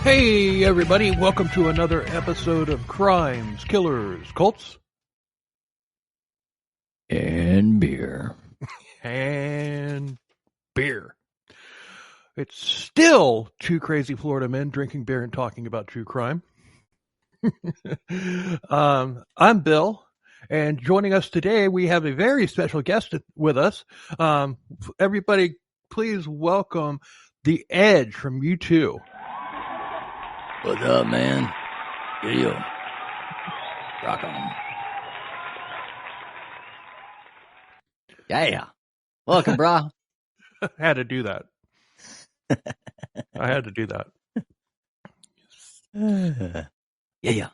Hey, everybody. Welcome to another episode of Crimes, Killers, Cults, and beer. and beer. It's still two crazy Florida men drinking beer and talking about true crime. I'm Bill, and joining us today, we have a very special guest with us. Everybody, please welcome The Edge from U2. What's up, man? Video. Rock on. Yeah. Welcome, brah. I had to do that. I had to do that. Yeah.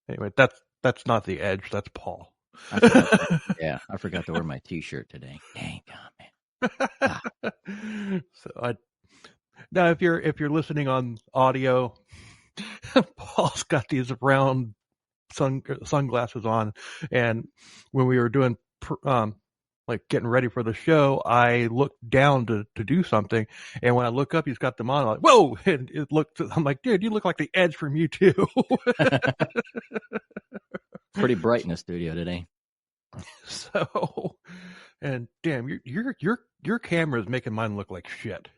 Anyway, that's not The Edge. That's Paul. I forgot to wear my T-shirt today. Dang, man. So now, if you're listening on audio, Paul's got these round sunglasses on, and when we were doing like getting ready for the show, I looked down to do something, and when I look up, he's got them on. I'm like, whoa! And I'm like, dude, you look like The Edge from U2. Pretty bright in the studio today. So, and damn, your camera is making mine look like shit.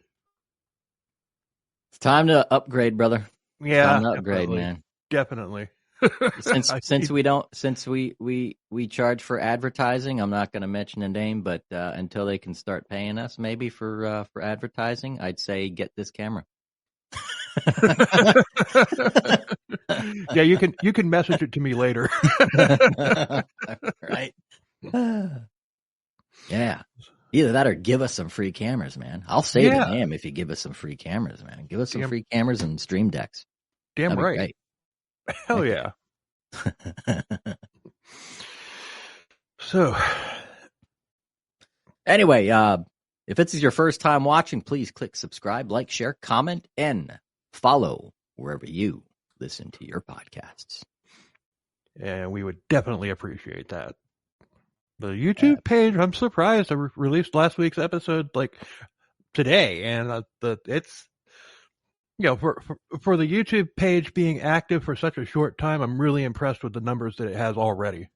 It's time to upgrade, brother. Yeah, time to upgrade, man. Definitely. Since we charge for advertising, I'm not going to mention a name, but until they can start paying us, maybe for advertising, I'd say get this camera. Yeah, you can message it to me later. Right? Yeah. Either that or give us some free cameras, man. I'll say the name if you give us some free cameras, man. Give us some free cameras and stream decks. Damn right. Great. Hell yeah. So, anyway, if this is your first time watching, please click subscribe, like, share, comment, and follow wherever you listen to your podcasts. And we would definitely appreciate that. The YouTube page, I'm surprised I released last week's episode like today, and it's, you know, for the YouTube page being active for such a short time, I'm really impressed with the numbers that it has already.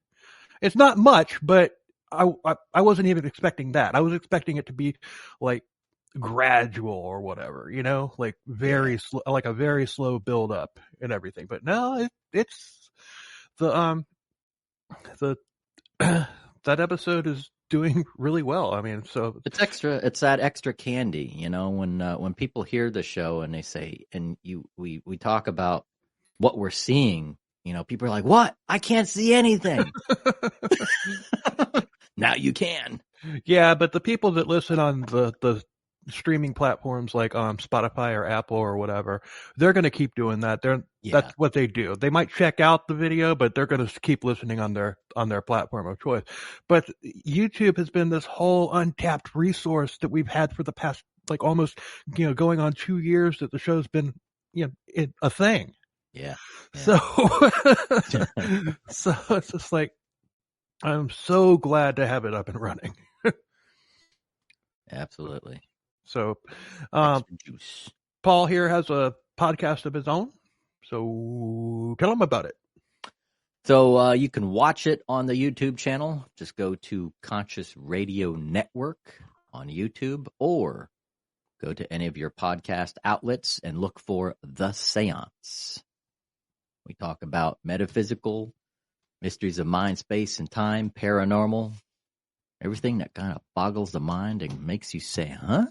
It's not much, but I wasn't even expecting that. I was expecting it to be like gradual or whatever, you know, like very slow, like a very slow build up and everything. But no, it's the that episode is doing really well. I mean, so it's that extra candy, you know, when people hear the show and they say, and we talk about what we're seeing, you know, people are like, what? I can't see anything. Now you can. Yeah, but the people that listen on the streaming platforms like Spotify or Apple or whatever, they're going to keep doing that. That's what they do. They might check out the video, but they're going to keep listening on their platform of choice. But YouTube has been this whole untapped resource that we've had for the past like almost, you know, going on 2 years that the show's been, you know, a thing. Yeah. So so it's just like, I'm so glad to have it up and running. Absolutely. So, Paul here has a podcast of his own. So tell him about it. So you can watch it on the YouTube channel. Just go to Conscious Radio Network on YouTube, or go to any of your podcast outlets and look for The Seance. We talk about metaphysical, mysteries of mind, space, and time, paranormal, everything that kind of boggles the mind and makes you say, huh?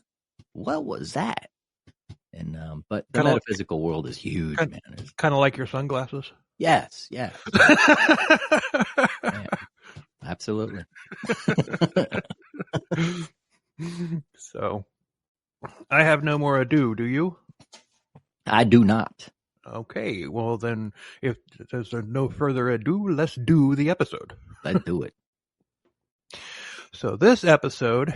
What was that? And but the metaphysical world is huge, man. It's kind of like your sunglasses. Yes. Yeah, absolutely. So, I have no more ado. Do you? I do not. Okay. Well, then, if there's no further ado, let's do the episode. Let's do it. So this episode,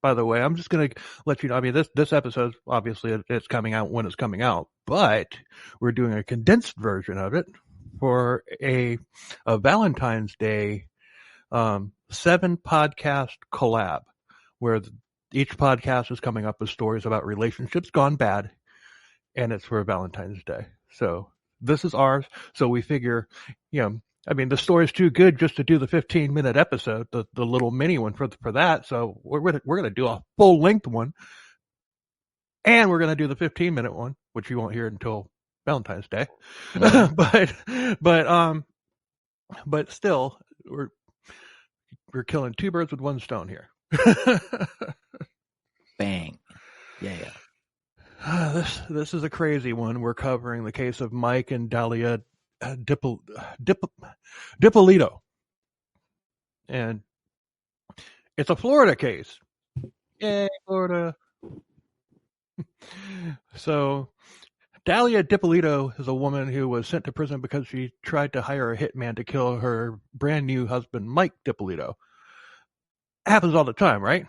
by the way, I'm just going to let you know, I mean, this episode, obviously, it's coming out when it's coming out, but we're doing a condensed version of it for a Valentine's Day 7-podcast collab, where each podcast is coming up with stories about relationships gone bad and it's for Valentine's Day. So this is ours. So we figure, I mean, the story's too good just to do the 15-minute episode, the little mini one for that. So we're gonna do a full length one, and we're gonna do the 15-minute one, which you won't hear until Valentine's Day. But still, we're killing two birds with one stone here. Bang. Yeah. This is a crazy one. We're covering the case of Mike and Dalia Dipollito. And it's a Florida case. Yay, Florida. So Dalia Dipollito is a woman who was sent to prison because she tried to hire a hitman to kill her brand new husband, Mike Dipollito. Happens all the time, right?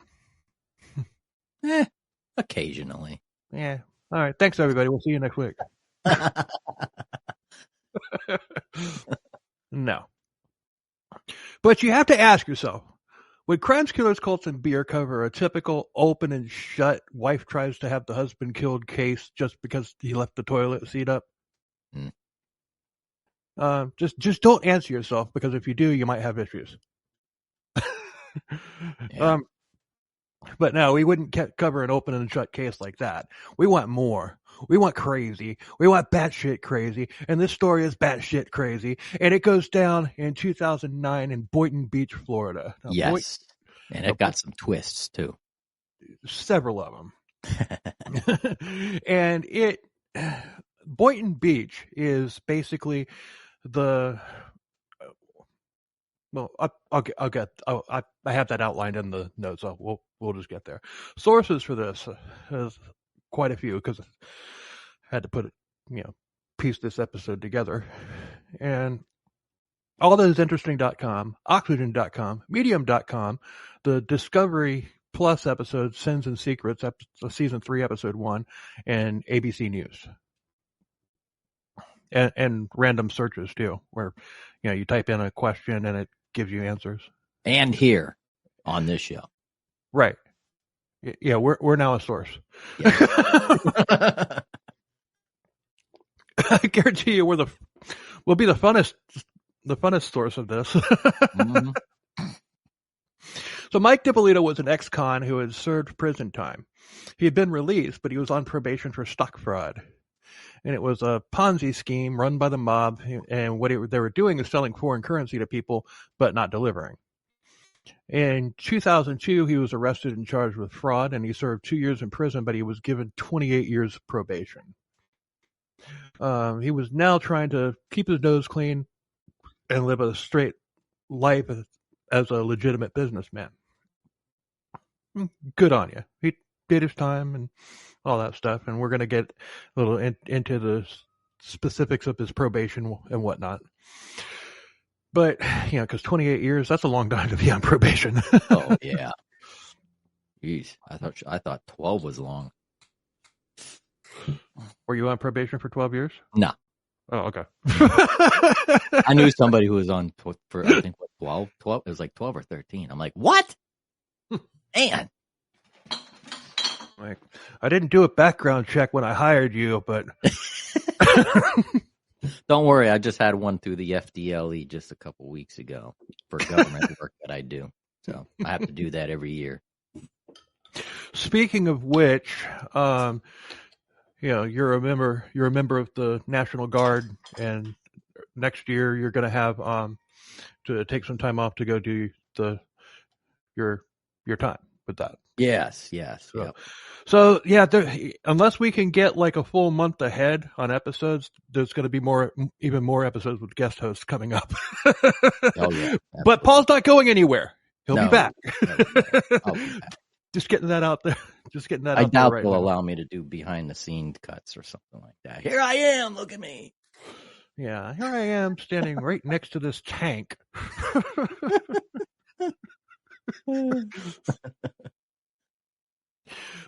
Occasionally. Yeah. All right. Thanks, everybody. We'll see you next week. No. But you have to ask yourself, would Crimes, Killers, Cults, and Beer cover a typical open and shut wife tries to have the husband killed case just because he left the toilet seat up? Just don't answer yourself, because if you do, you might have issues. Yeah. But no, we wouldn't cover an open and shut case like that. We want more. We want crazy. We want batshit crazy. And this story is batshit crazy. And it goes down in 2009 in Boynton Beach, Florida. Now, yes. And it got some twists, too. Several of them. And Boynton Beach is basically the... Well, I have that outlined in the notes. So we'll just get there. Sources for this is quite a few, because I had to put it, piece this episode together. And all that is interesting.com, oxygen.com, medium.com, the Discovery Plus episode, Sins and Secrets, season 3, episode 1, and ABC News. And random searches too, where, you type in a question and it gives you answers. And here on this show. Right. Yeah, we're now a source. Yeah. I guarantee you we'll be the funnest source of this. Mm-hmm. So Mike Dipollito was an ex-con who had served prison time. He had been released, but he was on probation for stock fraud. And it was a Ponzi scheme run by the mob, and what they were doing is selling foreign currency to people, but not delivering. In 2002, he was arrested and charged with fraud, and he served 2 years in prison, but he was given 28 years probation. He was now trying to keep his nose clean and live a straight life as a legitimate businessman. Good on you. He did his time and all that stuff, and we're going to get a little into the specifics of his probation and whatnot. But, because 28 years, that's a long time to be on probation. Oh, yeah. Jeez, I thought 12 was long. Were you on probation for 12 years? No. Oh, okay. I knew somebody who was on for, I think, 12? It was like 12 or 13. I'm like, what? Man. Like, I didn't do a background check when I hired you, but... Don't worry, I just had one through the FDLE just a couple weeks ago for government work that I do. So I have to do that every year. Speaking of which, you're a member of the National Guard, and next year you're going to have to take some time off to go do your time with that. Yes. So yeah, unless we can get like a full month ahead on episodes, there's going to be even more episodes with guest hosts coming up. Oh yeah, absolutely. But Paul's not going anywhere. He'll be back. I'll be back. Just getting that out there. I doubt they'll allow me to do behind the scenes cuts or something like that. Here I am. Look at me. Yeah, here I am standing right next to this tank.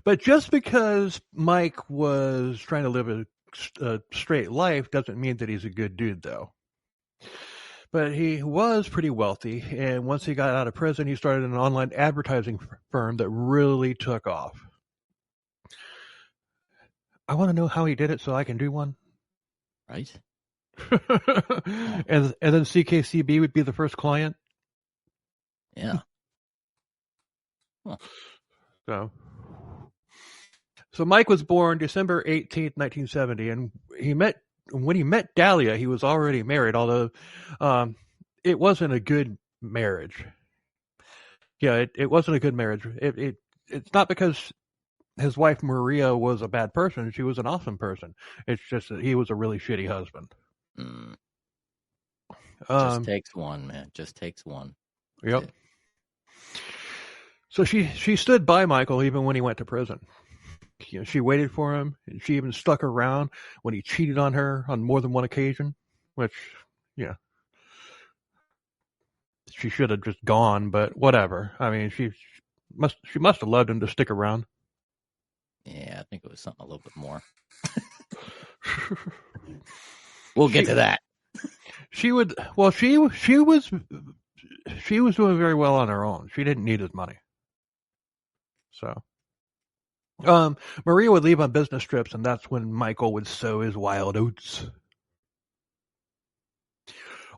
But just because Mike was trying to live a straight life doesn't mean that he's a good dude, though. But he was pretty wealthy, and once he got out of prison, he started an online advertising firm that really took off. I want to know how he did it so I can do one. Right? And then CKCB would be the first client. Yeah. Huh. So Mike was born December 18th, 1970, and when he met Dalia, he was already married, although it wasn't a good marriage. Yeah, it wasn't a good marriage. It's not because his wife Maria was a bad person. She was an awesome person. It's just that he was a really shitty husband. Just takes one, man. Just takes one. Yep. So she stood by Michael even when he went to prison. You know, she waited for him, and she even stuck around when he cheated on her on more than one occasion, which, yeah, she should have just gone, but whatever. I mean, she must have loved him to stick around. Yeah, I think it was something a little bit more. We'll get to that. She was doing very well on her own. She didn't need his money. So, Maria would leave on business trips, and that's when Michael would sow his wild oats.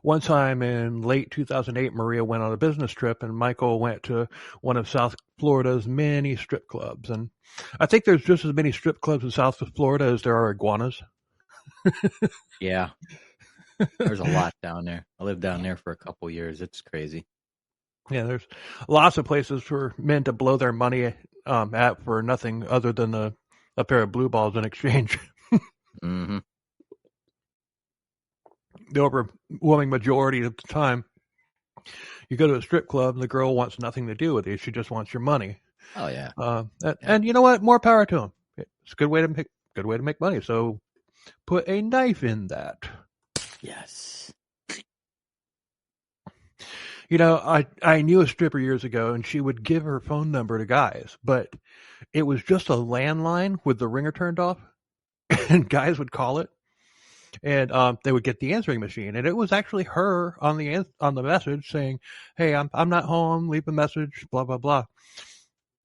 One time in late 2008, Maria went on a business trip, and Michael went to one of South Florida's many strip clubs. And I think there's just as many strip clubs in South Florida as there are iguanas. Yeah. There's a lot down there. I lived down there for a couple years. It's crazy. Yeah, there's lots of places for men to blow their money at for nothing other than a pair of blue balls in exchange. Mm-hmm. The overwhelming majority of the time, you go to a strip club and the girl wants nothing to do with you. She just wants your money. Oh yeah. And you know what? More power to them. It's a good way to make money. So put a knife in that. Yes. You know, I knew a stripper years ago, and she would give her phone number to guys, but it was just a landline with the ringer turned off, and guys would call it, and they would get the answering machine, and it was actually her on the message saying, "Hey, I'm not home. Leave a message. Blah blah blah."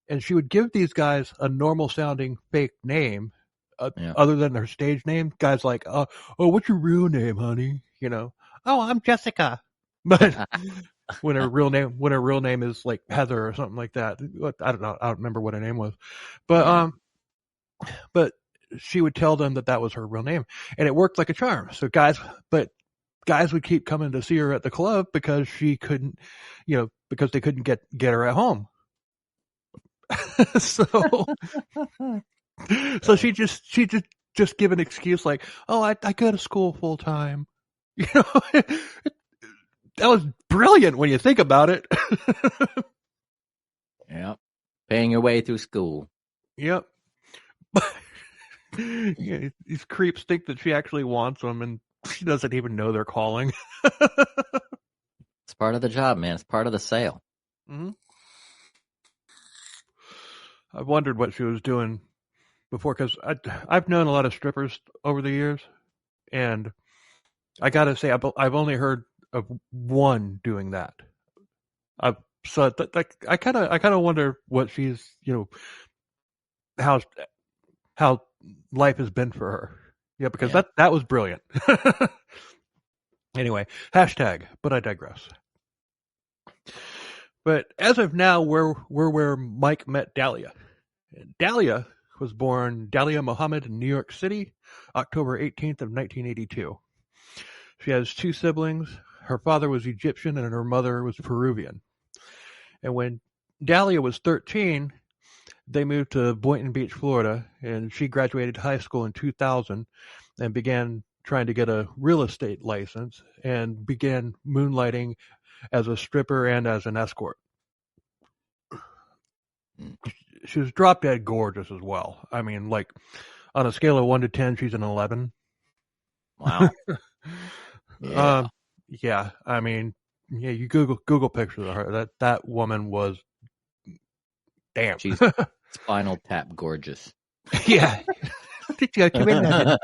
And she would give these guys a normal sounding fake name, other than their stage name. Guys like, "Oh, what's your real name, honey?" You know, "Oh, I'm Jessica," but. When her real name is like Heather or something like that. I don't know. I don't remember what her name was, but she would tell them that was her real name, and it worked like a charm. So guys would keep coming to see her at the club because she couldn't, because they couldn't get her at home. so she just give an excuse like, "Oh, I go to school full time." You know, that was brilliant when you think about it. Yep. Paying your way through school. Yep. Yeah, these creeps think that she actually wants them, and she doesn't even know they're calling. It's part of the job, man. It's part of the sale. Mm-hmm. I've wondered what she was doing before, because I've known a lot of strippers over the years, and I gotta say I've only heard of one doing that. I kind of wonder what she's, how life has been for her. Yeah, because that was brilliant. Anyway, hashtag, but I digress. But as of now, we're where Mike met Dalia. Dalia was born Dalia Muhammad in New York City, October 18th of 1982. She has two siblings. Her father was Egyptian and her mother was Peruvian. And when Dalia was 13, they moved to Boynton Beach, Florida, and she graduated high school in 2000 and began trying to get a real estate license and began moonlighting as a stripper and as an escort. She was drop dead gorgeous as well. I mean, like, on a scale of 1 to 10, she's an 11. Wow. Yeah. Yeah. I mean, yeah, you Google pictures of her. That woman was, damn. She's Spinal Tap gorgeous. Yeah. Come in there.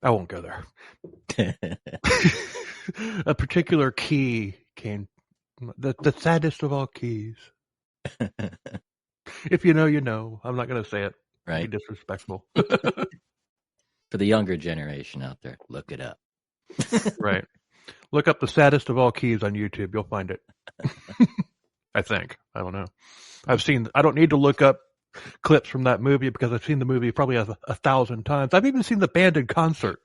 I won't go there. A particular key came, the saddest of all keys. If you know, you know. I'm not going to say it. Right. Be disrespectful. For the younger generation out there, look it up. Right. Look up the saddest of all keys on YouTube. You'll find it. I think. I don't know. I don't need to look up clips from that movie because I've seen the movie probably 1,000 times. I've even seen the band in concert.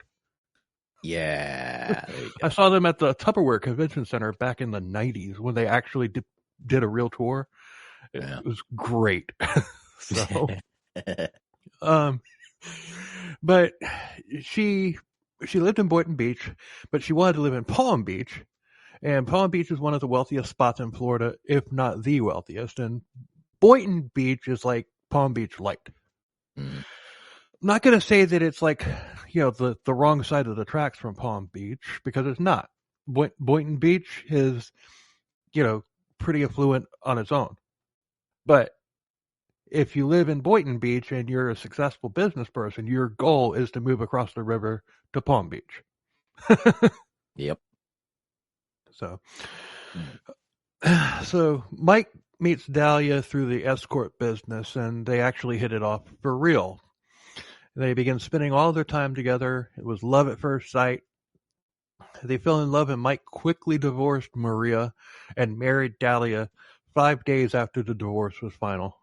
Yeah. I saw them at the Tupperware Convention Center back in the 90s when they actually did a real tour. It was great. So, but she lived in Boynton Beach, but she wanted to live in Palm Beach. And Palm Beach is one of the wealthiest spots in Florida, if not the wealthiest. And Boynton Beach is like Palm Beach light. Mm. I'm not going to say that it's like, the wrong side of the tracks from Palm Beach, because it's not. Boynton Beach is, pretty affluent on its own. But if you live in Boynton Beach and you're a successful business person, your goal is to move across the river to Palm Beach. Yep. So Mike meets Dalia through the escort business, and they actually hit it off for real. They begin spending all their time together. It was love at first sight. They fell in love, and Mike quickly divorced Maria and married Dalia 5 days after the divorce was final.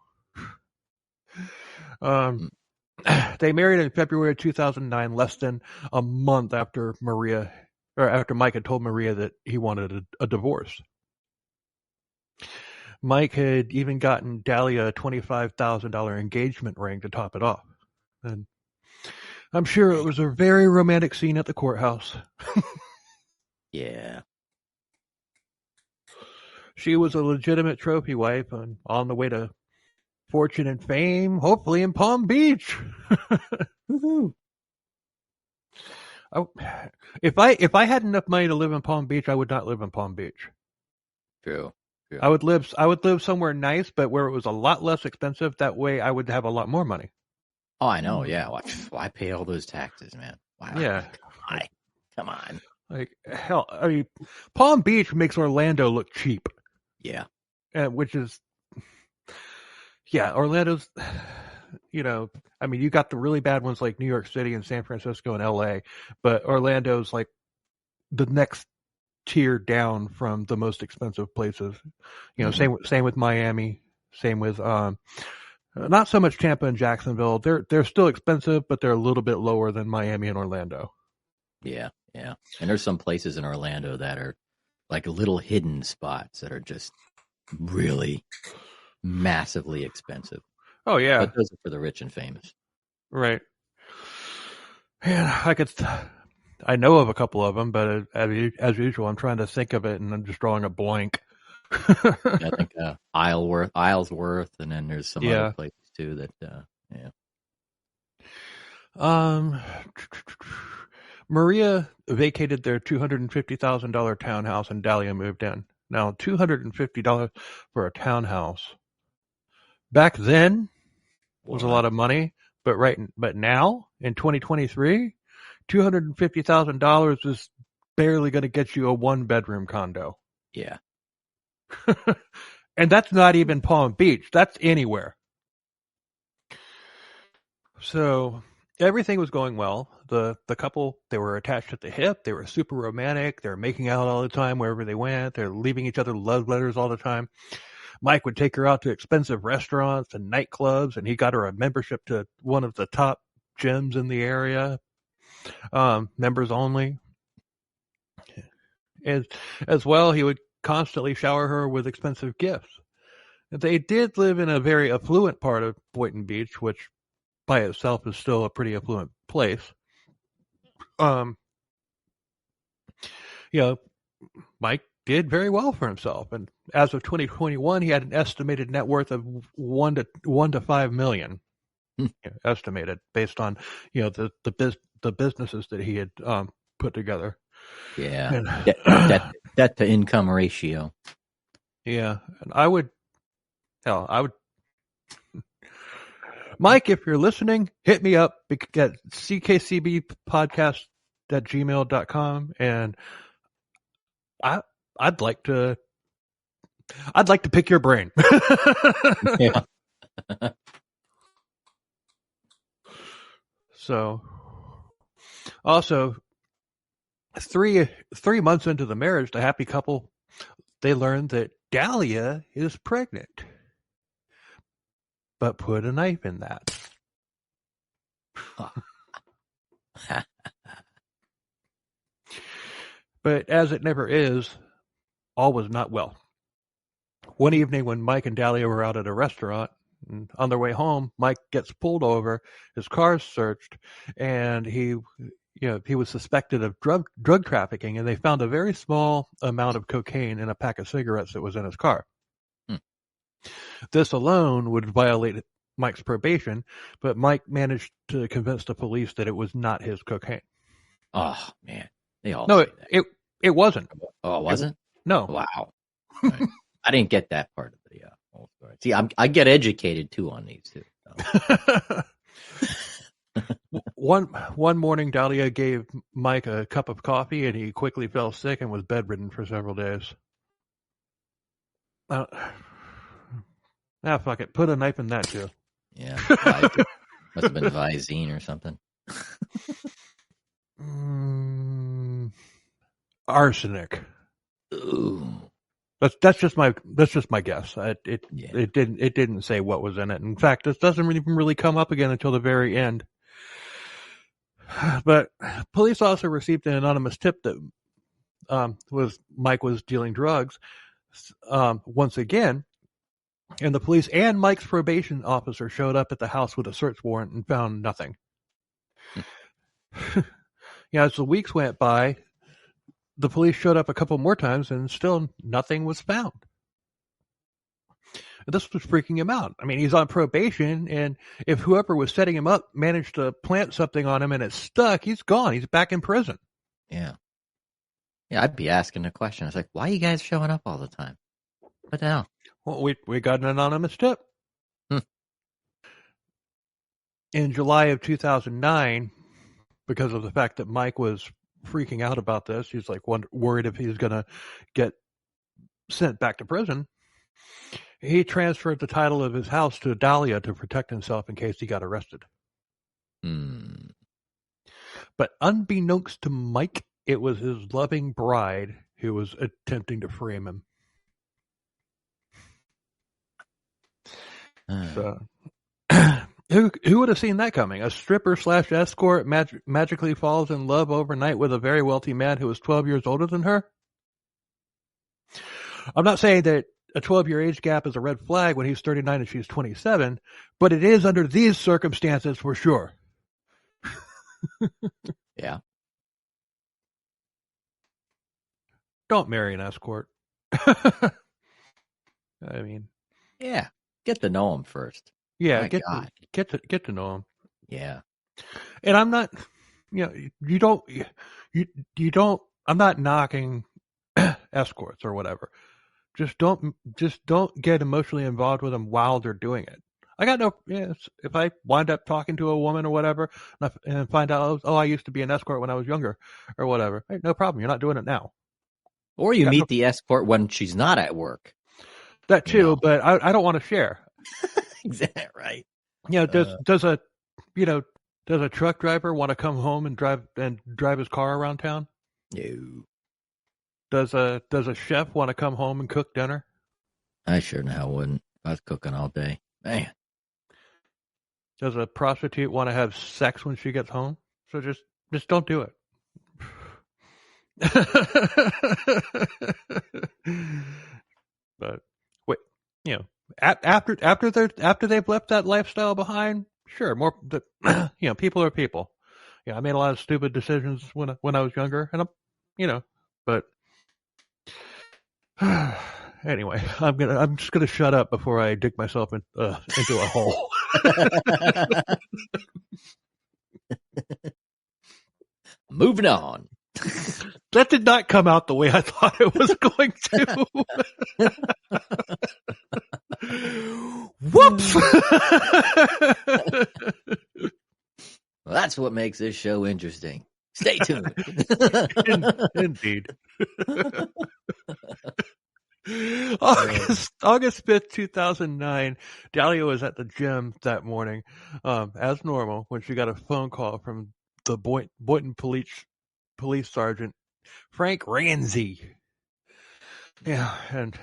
They married in February 2009, less than a month after Mike had told Maria that he wanted a divorce. Mike had even gotten Dalia a $25,000 engagement ring to top it off. And I'm sure it was a very romantic scene at the courthouse. Yeah. She was a legitimate trophy wife and on the way to fortune and fame, hopefully in Palm Beach. Woohoo. If I had enough money to live in Palm Beach, I would not live in Palm Beach. True. I would live somewhere nice, but where it was a lot less expensive. That way, I would have a lot more money. Oh, I know. Yeah. Why pay all those taxes, man? Wow. Yeah. Come on. Like, hell, I mean, Palm Beach makes Orlando look cheap. Yeah. Which is, Orlando's, you got the really bad ones like New York City and San Francisco and LA, but Orlando's like the next tier down from the most expensive places. Same with Miami, same with, not so much Tampa and Jacksonville. They're still expensive, but they're a little bit lower than Miami and Orlando. Yeah. Yeah. And there's some places in Orlando that are like little hidden spots that are just really massively expensive. Oh yeah. But those are for the rich and famous. Right. And I know of a couple of them, but as usual, I'm trying to think of it and I'm just drawing a blank. I think Islesworth, and then there's some other places too that, Maria vacated their $250,000 townhouse and Dalia moved in. Now, $250 for a townhouse back then was a lot of money, but now in 2023, $250,000 is barely going to get you a 1-bedroom condo. Yeah. And that's not even Palm Beach. That's anywhere. So everything was going well. The couple, they were attached at the hip. They were super romantic. They were making out all the time wherever they went. They're leaving each other love letters all the time. Mike would take her out to expensive restaurants and nightclubs, and he got her a membership to one of the top gyms in the area, members only. As well, he would constantly shower her with expensive gifts. They did live in a very affluent part of Boynton Beach, which by itself is still a pretty affluent place. Mike did very well for himself, and as of 2021, he had an estimated net worth of $1 to $5 million, estimated based on the businesses that he had put together. Yeah, debt to income ratio. Yeah, and I would. Mike, if you're listening, hit me up at ckcbpodcast@gmail.com, and I'd like to I'd like to pick your brain. Yeah. So, also, three months into the marriage, the happy couple, they learned that Dalia is pregnant, but put a knife in that. But as it never is, all was not well. One evening when Mike and Dalia were out at a restaurant, and on their way home, Mike gets pulled over, his car's searched, and he was suspected of drug trafficking, and they found a very small amount of cocaine in a pack of cigarettes that was in his car. This alone would violate Mike's probation, but Mike managed to convince the police that it was not his cocaine. Oh man, they all No, say that. it wasn't. Oh, it wasn't? No. Wow. Right. I didn't get that part of the whole story. See, I get educated too on these too. So. One morning, Dalia gave Mike a cup of coffee, and he quickly fell sick and was bedridden for several days. Fuck it. Put a knife in that too. Yeah, must have been Visine or something. Arsenic. Ooh. That's just my guess. It didn't say what was in it. In fact, this doesn't even really come up again until the very end. But police also received an anonymous tip that Mike was dealing drugs once again, and the police and Mike's probation officer showed up at the house with a search warrant and found nothing. As the weeks went by, the police showed up a couple more times and still nothing was found. And this was freaking him out. I mean, he's on probation, and if whoever was setting him up managed to plant something on him and it's stuck, he's gone. He's back in prison. Yeah. Yeah, I'd be asking the question. I was like, why are you guys showing up all the time? What the hell? Well, we got an anonymous tip. In July of 2009, because of the fact that Mike was freaking out about this, he's like worried if he's going to get sent back to prison. He transferred the title of his house to Dalia to protect himself in case he got arrested. But unbeknownst to Mike, it was his loving bride who was attempting to frame him. So, who would have seen that coming? A stripper / escort magically falls in love overnight with a very wealthy man who is 12 years older than her? I'm not saying that a 12-year age gap is a red flag when he's 39 and she's 27, but it is under these circumstances for sure. Yeah. Don't marry an escort. I mean, yeah, get to know him first. Yeah, get to know him. Yeah. And I'm not, you don't. I'm not knocking escorts or whatever. Just don't get emotionally involved with them while they're doing it. I got no. If I wind up talking to a woman or whatever, and find out, oh, I used to be an escort when I was younger, or whatever, hey, no problem. You're not doing it now. Or you meet the escort when she's not at work. That too, but I don't want to share. Exactly right. Does a truck driver want to come home and drive his car around town? No. Does a chef want to come home and cook dinner? I sure now wouldn't. I was cooking all day. Man. Does a prostitute want to have sex when she gets home? So just don't do it. But wait, after they've left that lifestyle behind, sure, more people are people. I made a lot of stupid decisions when I was younger, and but anyway, I'm just gonna shut up before I dig myself into a hole. Moving on. That did not come out the way I thought it was going to. Whoops! Well, that's what makes this show interesting. Stay tuned. Indeed. August 5th, 2009, Dalia was at the gym that morning, as normal, when she got a phone call from the Boynton police sergeant, Frank Ranzi. Yeah, and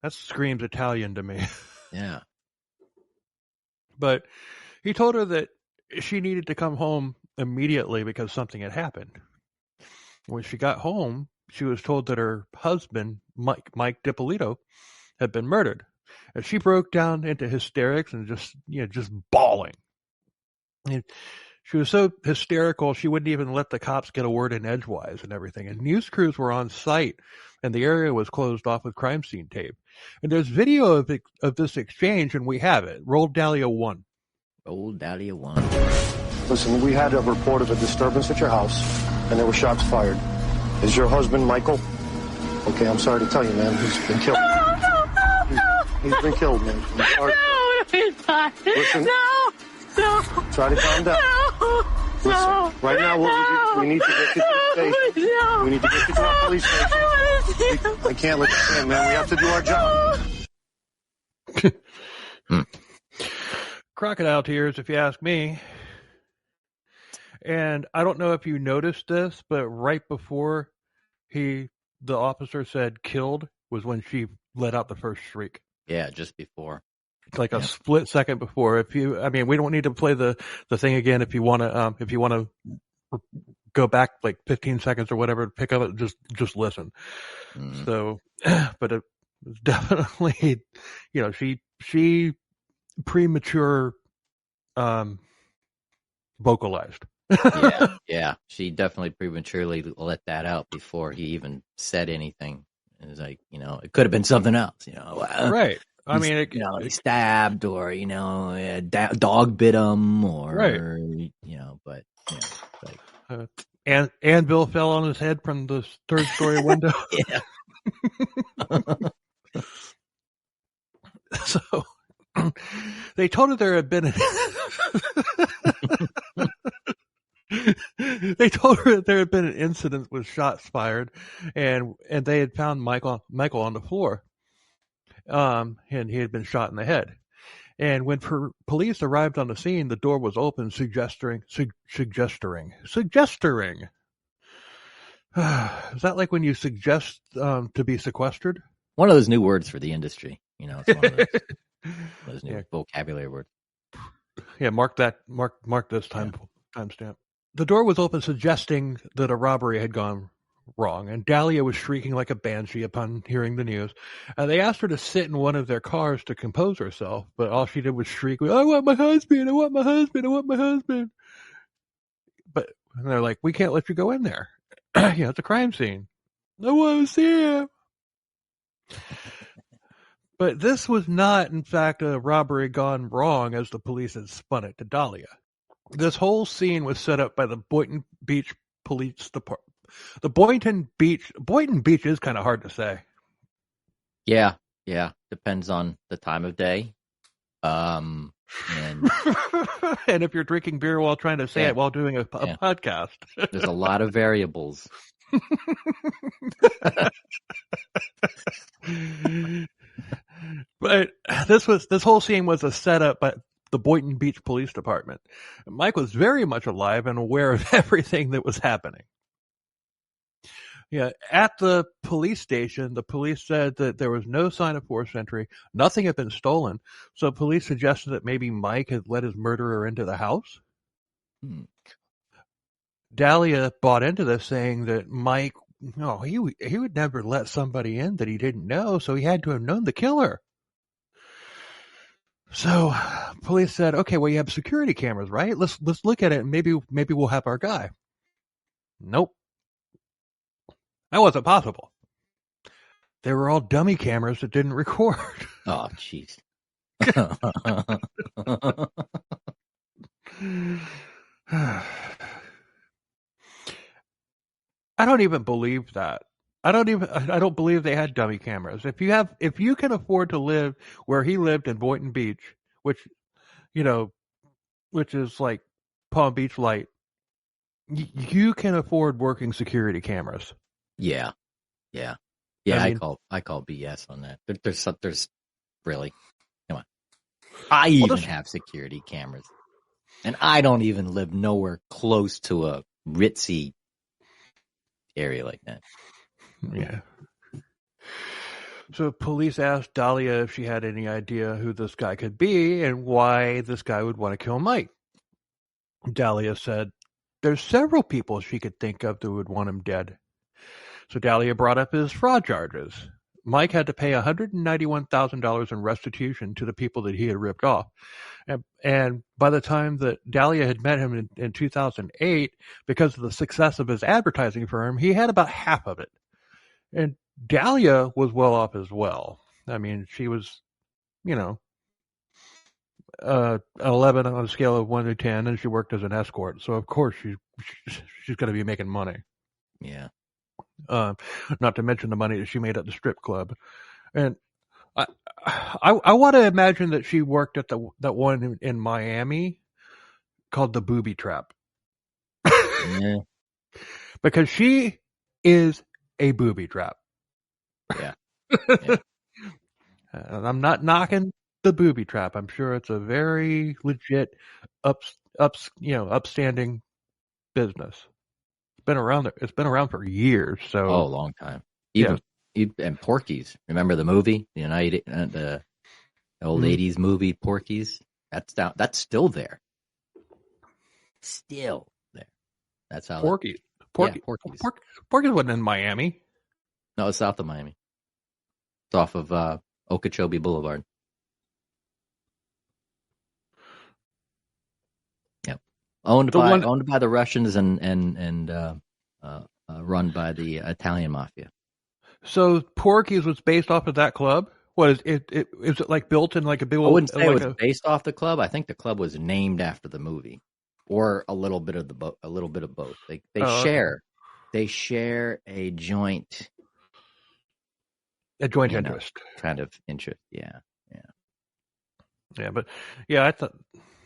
that screams Italian to me. Yeah. But he told her that she needed to come home immediately because something had happened. When she got home, she was told that her husband, Mike Dipollito, had been murdered. And she broke down into hysterics and just bawling. And she was so hysterical, she wouldn't even let the cops get a word in edgewise and everything. And news crews were on site, and the area was closed off with crime scene tape. And there's video of this exchange, and we have it. Roll Dalia 1. Old Dalia 1. Listen, we had a report of a disturbance at your house, and there were shots fired. Is your husband Michael? Okay, I'm sorry to tell you, man. He's been killed. He's been killed, man. I'm sorry. No, he's not. Listen. No. Try to calm down. No. Listen, right now, we need to get you to the station. No. We need to get you to our police station. I want to see him. I can't let you stand, man. We have to do our job. Crocodile tears, if you ask me. And I don't know if you noticed this, but right before the officer said killed was when she let out the first shriek. Yeah, just before. Like a split second before. We don't need to play the thing again. If you want to go back like 15 seconds or whatever, pick up it, just listen. Mm. So, but it was definitely, she premature, vocalized. Yeah. She definitely prematurely let that out before he even said anything. It was like, it could have been something else, Right. I mean, he stabbed, or a dog bit him, or right. But like Anvil fell on his head from the third story window. Yeah. So they told her there had been an incident with shots fired, and they had found Michael on the floor. And he had been shot in the head. And when police arrived on the scene, the door was open, suggesting. Is that like when you suggest to be sequestered? One of those new words for the industry. It's one of those new vocabulary words. Yeah, mark this timestamp. The door was open, suggesting that a robbery had gone wrong, and Dalia was shrieking like a banshee upon hearing the news. They asked her to sit in one of their cars to compose herself, but all she did was shriek, "I want my husband! I want my husband! I want my husband!" But they're like, "We can't let you go in there. It's a crime scene. I want to see him." But this was not, in fact, a robbery gone wrong as the police had spun it to Dalia. This whole scene was set up by the Boynton Beach Police Department. The Boynton Beach is kind of hard to say. Yeah. Depends on the time of day. And and if you're drinking beer while trying to say it while doing a podcast. There's a lot of variables. But this whole scene was a setup by the Boynton Beach Police Department. Mike was very much alive and aware of everything that was happening. Yeah, at the police station, the police said that there was no sign of forced entry. Nothing had been stolen. So police suggested that maybe Mike had let his murderer into the house. Dalia bought into this, saying that Mike, he would never let somebody in that he didn't know, so he had to have known the killer. So police said, "Okay, well, you have security cameras, right? Let's look at it, and maybe we'll have our guy." Nope. That wasn't possible. They were all dummy cameras that didn't record. Oh, jeez. I don't even believe that. I don't believe they had dummy cameras. If you can afford to live where he lived in Boynton Beach, which is like Palm Beach Light, you can afford working security cameras. Yeah. Yeah, I mean, I call BS on that. There's really, come on. I even have security cameras, and I don't even live nowhere close to a ritzy area like that. yeah. So police asked Dalia if she had any idea who this guy could be and why this guy would want to kill Mike. Dalia said there's several people she could think of that would want him dead. So Dalia brought up his fraud charges. Mike had to pay $191,000 in restitution to the people that he had ripped off. And by the time that Dalia had met him in 2008, because of the success of his advertising firm, he had about half of it. And Dalia was well off as well. I mean, she was, 11 on a scale of 1 to 10, and she worked as an escort. So, of course, she's going to be making money. Yeah. Not to mention the money that she made at the strip club. And I want to imagine that she worked at that one in Miami called the Booby Trap. Yeah. Because she is a booby trap. Yeah. And I'm not knocking the booby trap. I'm sure it's a very legit, upstanding business. It's been around. It's been around for years. So a long time. Even and Porky's. Remember the movie, the old '80s movie Porky's? That's still there. Still there. That's how Porky's. Porky's. Porky's wasn't in Miami. No, it's south of Miami. It's off of Okeechobee Boulevard. Yep. Owned by the Russians and run by the Italian mafia. So Porky's was based off of that club. What is it? Is it like built in like a big old? I wouldn't say it was based off the club. I think the club was named after the movie, or a little bit of both. They share a joint. A joint interest. Kind of interest. Yeah. But yeah,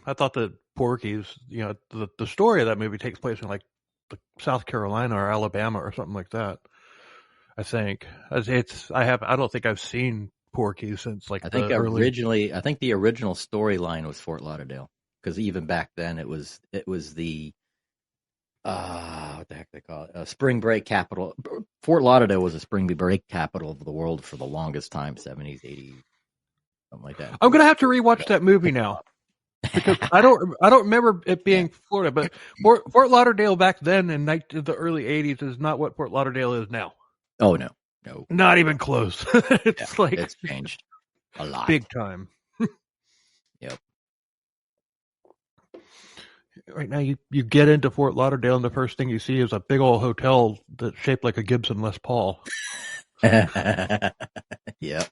I thought that Porky's, the story of that movie takes place in like South Carolina or Alabama or something like that. I think I don't think I've seen Porky's since like I think the original storyline was Fort Lauderdale, because even back then it was the what the heck they call it, spring break capital. Fort Lauderdale was a spring break capital of the world for the longest time, 70s, 80s, something like that. I'm gonna have to rewatch that movie now because I don't remember it being Florida, but Fort Lauderdale back then in the early 80s is not what Fort Lauderdale is now. Oh no, not even close. It's changed a lot, big time. Yep. Right now, you get into Fort Lauderdale, and the first thing you see is a big old hotel that's shaped like a Gibson Les Paul. Yep.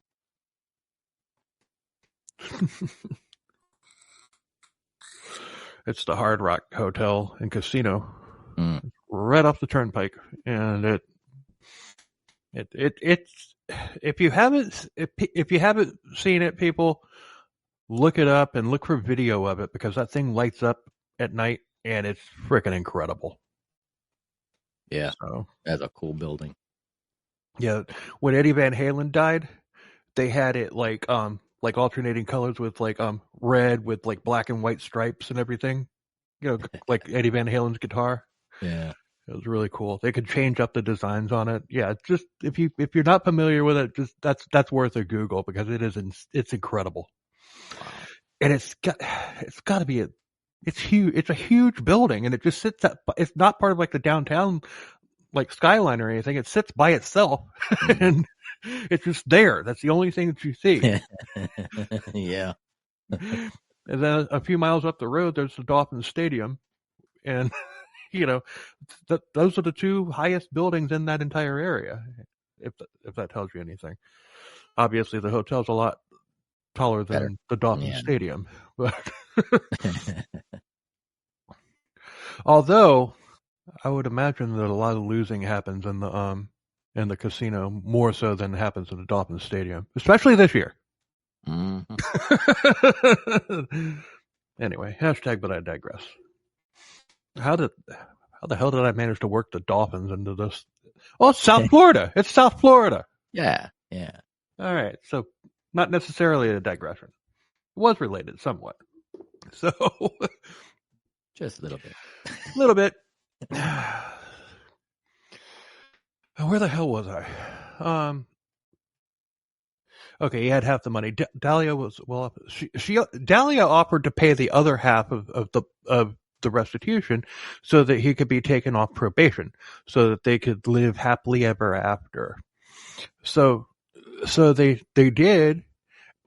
It's the Hard Rock Hotel and Casino, right off the turnpike, and it's if you haven't seen it, people, look it up and look for video of it, because that thing lights up at night and it's freaking incredible. Yeah, so that's a cool building. Yeah, when Eddie Van Halen died, they had it like alternating colors with like red with like black and white stripes and everything. Like Eddie Van Halen's guitar. Yeah. It was really cool. They could change up the designs on it. Yeah, just if you're not familiar with it, just that's worth a Google, because it's incredible. Wow. And it's got to be it's huge. It's a huge building, and it just sits up. It's not part of like the downtown like skyline or anything. It sits by itself, and it's just there. That's the only thing that you see. Yeah. And then a few miles up the road, there's the Dolphins Stadium, and those are the two highest buildings in that entire area. If that tells you anything. Obviously, the hotel's a lot taller than the Dolphins Stadium, but although I would imagine that a lot of losing happens in the casino more so than happens in the Dolphins Stadium, especially this year. Mm-hmm. Anyway, hashtag, but I digress. How the hell did I manage to work the Dolphins into this? Oh, it's South Florida. It's South Florida. Yeah. All right. So not necessarily a digression. It was related somewhat. So Just a little bit. a little bit. Where the hell was I? Okay, he had half the money. Dalia was Dalia offered to pay the other half of the restitution so that he could be taken off probation, so that they could live happily ever after. So they did,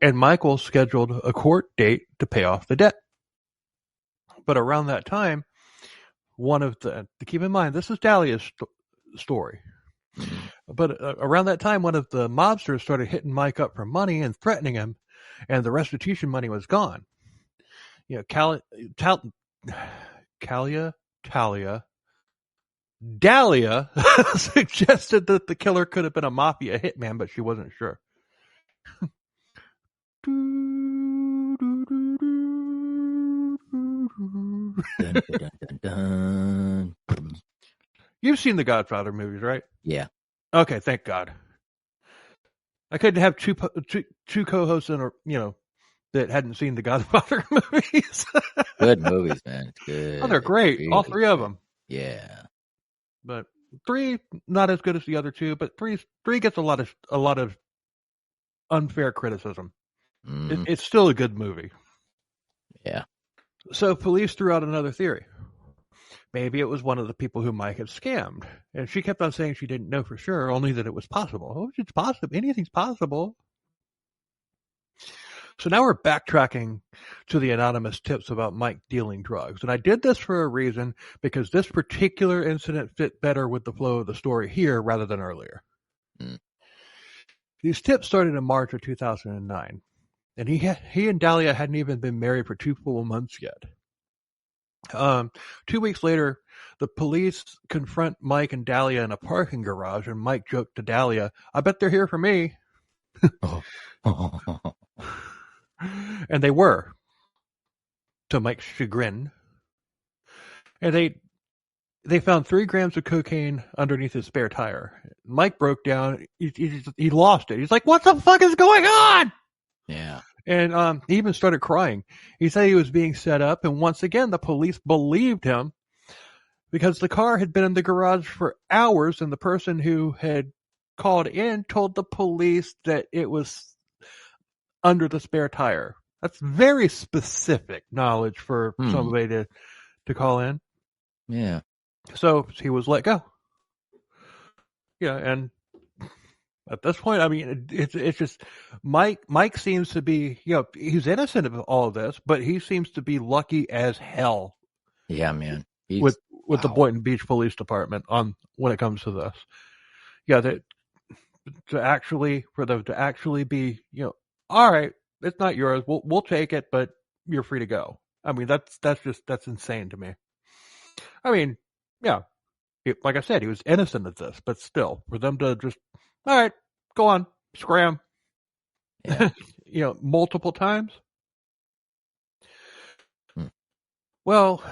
and Michael scheduled a court date to pay off the debt. But around that time, keep in mind, this is Dalia's story. But around that time, one of the mobsters started hitting Mike up for money and threatening him, and the restitution money was gone. You know, Dalia suggested that the killer could have been a mafia hitman, but she wasn't sure. Dun, dun, dun, dun. You've seen the Godfather movies, right? Yeah. Okay, thank God. I couldn't have two co-hosts that hadn't seen the Godfather movies. Good movies, man. It's good. Oh, they're great. Really All three of good. them. Yeah. But 3, not as good as the other 2, but 3 gets a lot of unfair criticism. Mm. It's still a good movie. Yeah. So police threw out another theory. Maybe it was one of the people who Mike had scammed. And she kept on saying she didn't know for sure, only that it was possible. Oh, it's possible. Anything's possible. So now we're backtracking to the anonymous tips about Mike dealing drugs. And I did this for a reason, because this particular incident fit better with the flow of the story here rather than earlier. Mm. These tips started in March of 2009. And he and Dalia hadn't even been married for 2 full months yet. 2 weeks later, the police confront Mike and Dalia in a parking garage, and Mike joked to Dalia, "I bet they're here for me." And they were, to Mike's chagrin. And they found 3 grams of cocaine underneath his spare tire. Mike broke down. He lost it. He's like, "What the fuck is going on?" Yeah. And he even started crying. He said he was being set up, and once again, the police believed him because the car had been in the garage for hours, and the person who had called in told the police that it was under the spare tire. That's very specific knowledge for somebody to call in. Yeah. So he was let go. Yeah, and at this point, I mean, it's just Mike seems to be, he's innocent of all of this, but he seems to be lucky as hell. Yeah, man. With the Boynton Beach Police Department when it comes to this. Yeah, for them to actually be, all right, it's not yours. We'll take it, but you're free to go. I mean, that's insane to me. I mean, yeah, like I said, he was innocent of this, but still, for them to just, all right, go on, scram, yeah. multiple times. Well,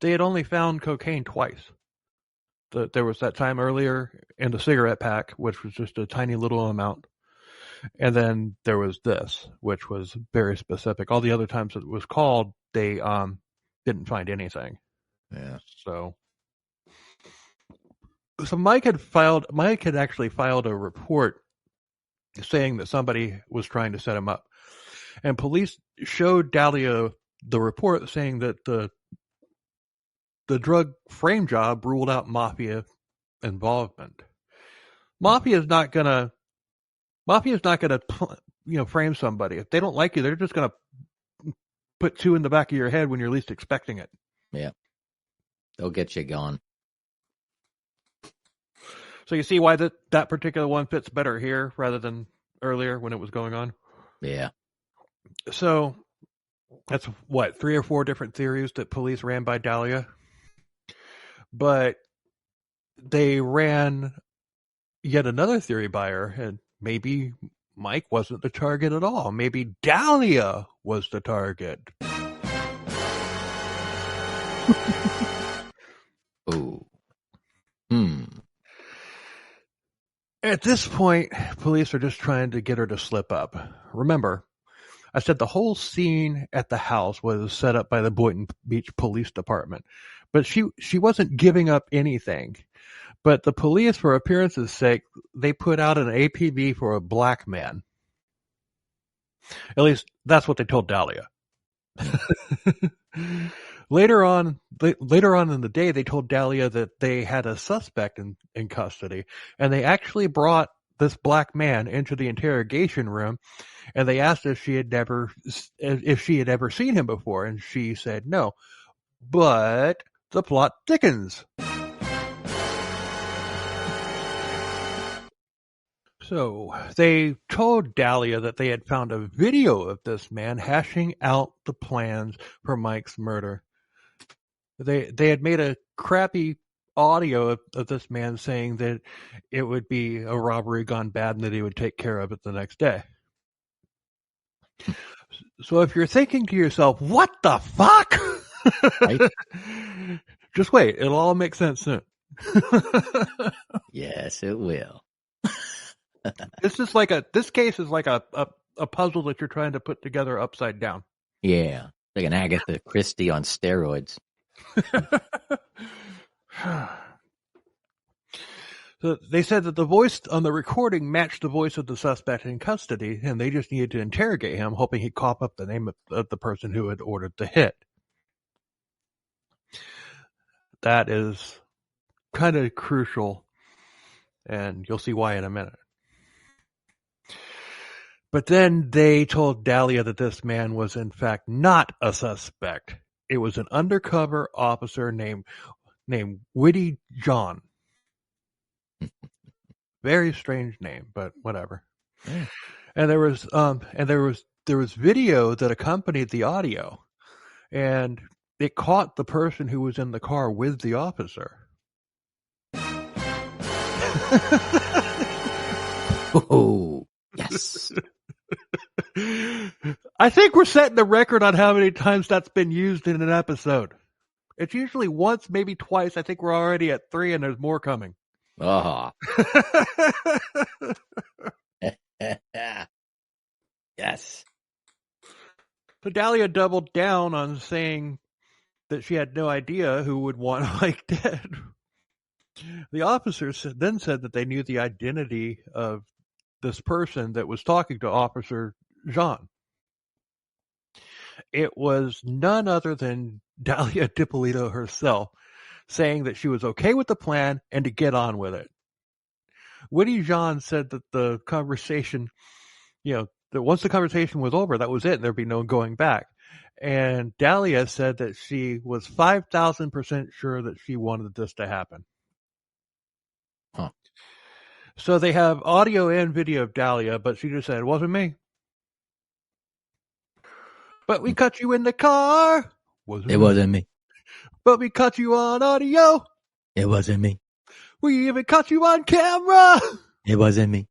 they had only found cocaine twice. There was that time earlier in the cigarette pack, which was just a tiny little amount. And then there was this, which was very specific. All the other times it was called, they didn't find anything. Yeah. So Mike had actually filed a report saying that somebody was trying to set him up. And police showed Dalia the report saying that the drug frame job ruled out mafia involvement. Mafia is not gonna frame somebody. If they don't like you, they're just gonna put 2 in the back of your head when you're least expecting it. Yeah. They'll get you gone. So you see why that particular one fits better here rather than earlier when it was going on? Yeah. So that's 3 or 4 different theories that police ran by Dalia. But they ran yet another theory by her, and maybe Mike wasn't the target at all. Maybe Dalia was the target. Oh. At this point, police are just trying to get her to slip up. Remember, I said the whole scene at the house was set up by the Boynton Beach Police Department, but she wasn't giving up anything. But the police, for appearance's sake, they put out an APB for a black man. At least that's what they told Dalia. Later on in the day, they told Dalia that they had a suspect in custody, and they actually brought this black man into the interrogation room, and they asked if she had ever seen him before, and she said no. But the plot thickens. So they told Dalia that they had found a video of this man hashing out the plans for Mike's murder. They had made a crappy audio of this man saying that it would be a robbery gone bad and that he would take care of it the next day. So if you're thinking to yourself, what the fuck? Right? Just wait. It'll all make sense soon. Yes, it will. This case is like a puzzle that you're trying to put together upside down. Yeah. Like an Agatha Christie on steroids. So they said that the voice on the recording matched the voice of the suspect in custody, and they just needed to interrogate him, hoping he'd cough up the name of the person who had ordered the hit. That is kind of crucial, and you'll see why in a minute. But then they told Dalia that this man was in fact not a suspect. It was an undercover officer named Witty John. Very strange name, but whatever. Yeah. And there was video that accompanied the audio, and it caught the person who was in the car with the officer. Oh, yes. I think we're setting the record on how many times that's been used in an episode. It's usually once, maybe twice. I think we're already at 3 and there's more coming. Oh. Yes. So Dalia doubled down on saying that she had no idea who would want Mike dead. The officers then said that they knew the identity of this person that was talking to Officer Jean. It was none other than Dalia Dipollito herself, saying that she was okay with the plan and to get on with it. Witty Jean said that the conversation, that once the conversation was over, that was it, and there'd be no going back. And Dalia said that she was 5,000% sure that she wanted this to happen. Huh. So they have audio and video of Dalia, but she just said, it wasn't me. But we caught you in the car. It wasn't me. But we caught you on audio. It wasn't me. We even caught you on camera. It wasn't me.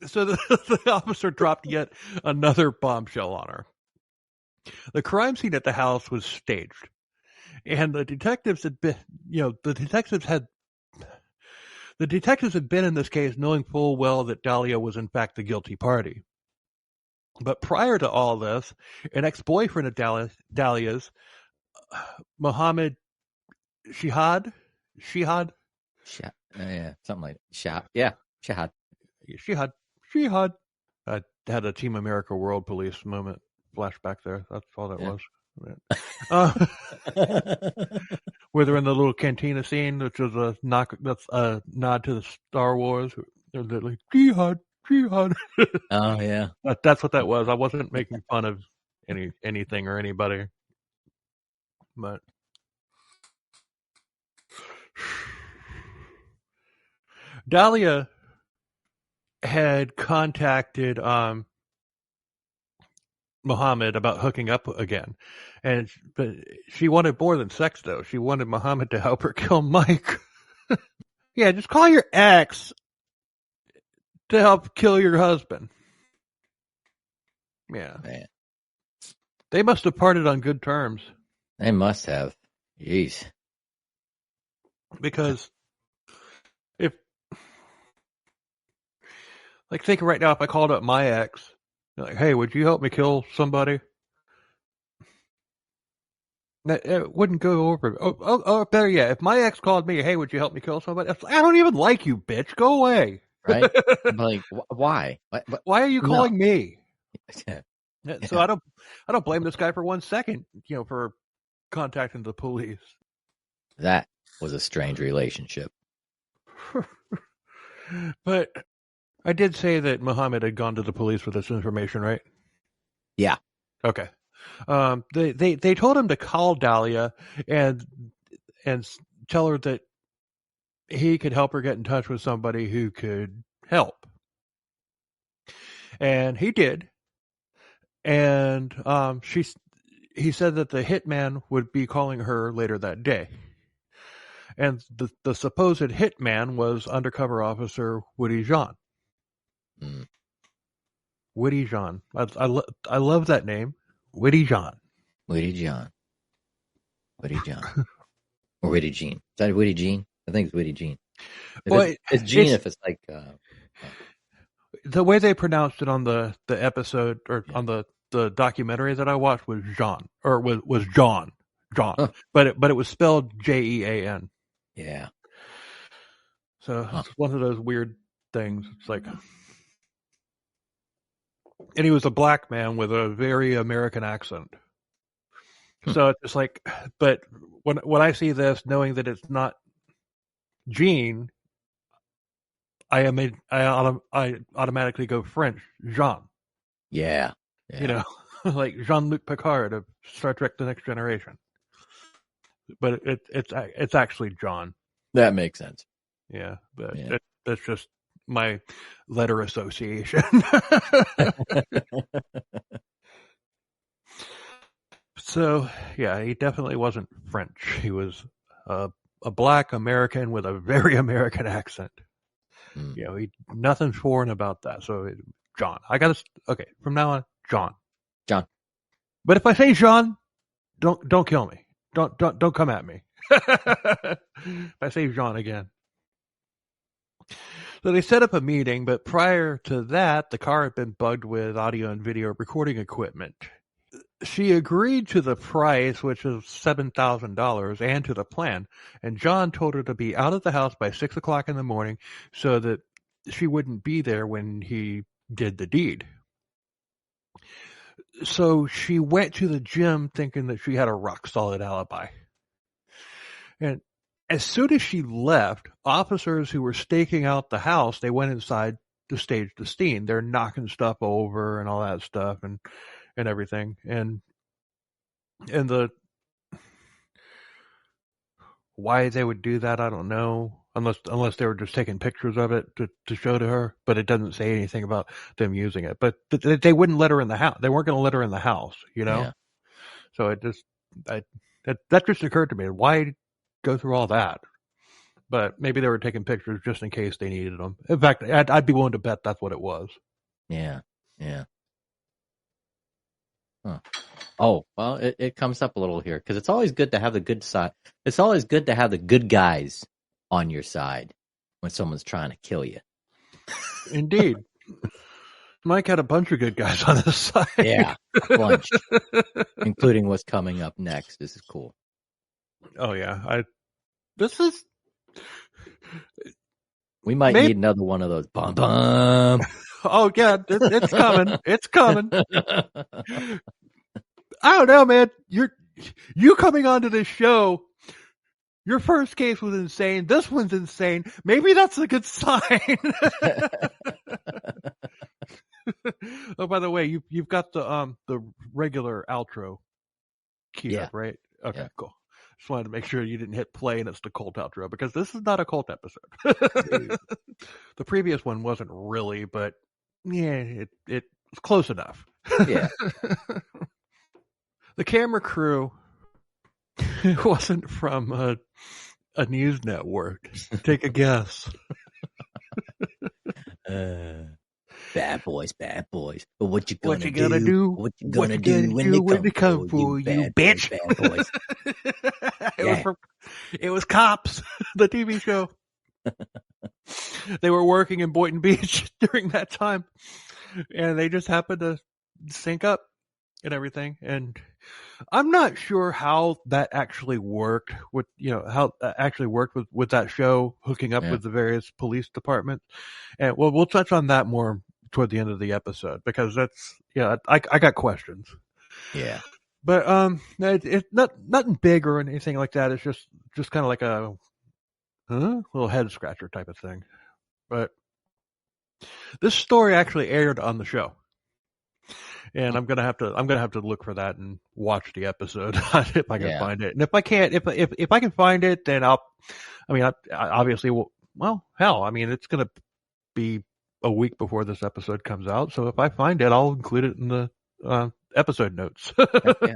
So the officer dropped yet another bombshell on her. The crime scene at the house was staged, and the detectives had been, the detectives had been in this case knowing full well that Dalia was in fact the guilty party. But prior to all this, an ex-boyfriend of Dalia's, Mohammed Shihad, yeah, something like Shihad. Yeah, Shihad. Shihad. I had a Team America World Police moment flashback there. That's all that was. Where they're in the little cantina scene, which is a nod to the Star Wars. They're like Jihad. Oh yeah, that's what that was. I wasn't making fun of anything or anybody, but Dalia had contacted Muhammad about hooking up again, but she wanted more than sex though. She wanted Muhammad to help her kill Mike. Yeah, just call your ex to help kill your husband. Yeah. Man. They must have parted on good terms. They must have. Jeez. Because if, like, think right now, if I called up my ex, like, hey, would you help me kill somebody? It wouldn't go over. Oh, better yet, if my ex called me, hey, would you help me kill somebody? I don't even like you, bitch. Go away. Right? I'm like, why? Why are you calling me? Yeah. So I don't blame this guy for 1 second, for contacting the police. That was a strange relationship. But I did say that Muhammad had gone to the police with this information, right? Yeah. Okay. They told him to call Dalia and tell her that he could help her get in touch with somebody who could help. And he did. And he said that the hitman would be calling her later that day. And the supposed hitman was undercover officer Woody Jean. Mm. Woody Jean. I love that name. Woody Jean. Woody John. Woody John. Or Woody Jean. Is that Woody Jean? I think it's Woody Jean. It's Jean if it's like... the way they pronounced it on the episode, or on the documentary that I watched, was Jean. Or was John. John. Huh. But it was spelled Jean. Yeah. So it's one of those weird things. It's like... And he was a black man with a very American accent. So it's just like, but when I see this, knowing that it's not Jean, I automatically go French, Jean. Yeah. Like Jean-Luc Picard of Star Trek: The Next Generation. But it's actually John. That makes sense. Yeah, but that's just my letter association. So, yeah, he definitely wasn't French. He was a black American with a very American accent. Nothing foreign about that. So, John. Okay, from now on, John. John. But if I say John, don't kill me. Don't come at me. If I say John again. So they set up a meeting, but prior to that, the car had been bugged with audio and video recording equipment. She agreed to the price, which was $7,000, and to the plan. And John told her to be out of the house by 6 o'clock in the morning so that she wouldn't be there when he did the deed. So she went to the gym thinking that she had a rock-solid alibi. And as soon as she left, officers who were staking out the house, they went inside to stage the scene. They're knocking stuff over and all that stuff and everything. And why they would do that, I don't know. Unless they were just taking pictures of it to show to her, but it doesn't say anything about them using it. But they wouldn't let her in the house. They weren't going to let her in the house, Yeah. So that just occurred to me. Why go through all that? But maybe they were taking pictures just in case they needed them. In fact, I'd be willing to bet that's what it was. Yeah. Huh. Oh, well, it comes up a little here because it's always good to have the good side. It's always good to have the good guys on your side when someone's trying to kill you. Indeed. Mike had a bunch of good guys on his side. Yeah, a bunch. Including what's coming up next. This is cool. Oh, yeah. We might need another one of those. Bum, bum. Oh, yeah, it's coming. It's coming. I don't know, man. You coming onto this show, your first case was insane. This one's insane. Maybe that's a good sign. Oh, by the way, you've got the regular outro keyed up, right? Okay, cool. Just wanted to make sure you didn't hit play and it's the cult outro, because this is not a cult episode. The previous one wasn't really, but yeah, it was close enough. Yeah. The camera crew wasn't from a news network. Take a guess. They Bad boys. But what you gonna, What you gonna do? What you gonna do when they come for you, bitch? bad boys. It was Cops, the TV show. They were working in Boynton Beach during that time, and they just happened to sync up and everything. And I'm not sure how that actually worked with, how that actually worked with that show hooking up with the various police departments. And we'll touch on that more toward the end of the episode, because that's, I got questions. Yeah. But, it's nothing big or anything like that. It's just kind of like a, little head scratcher type of thing. But this story actually aired on the show. And I'm gonna have to look for that and watch the episode if I can find it. And if I can't, if I can find it, then I obviously hell, it's gonna be a week before this episode comes out. So if I find it, I'll include it in the episode notes because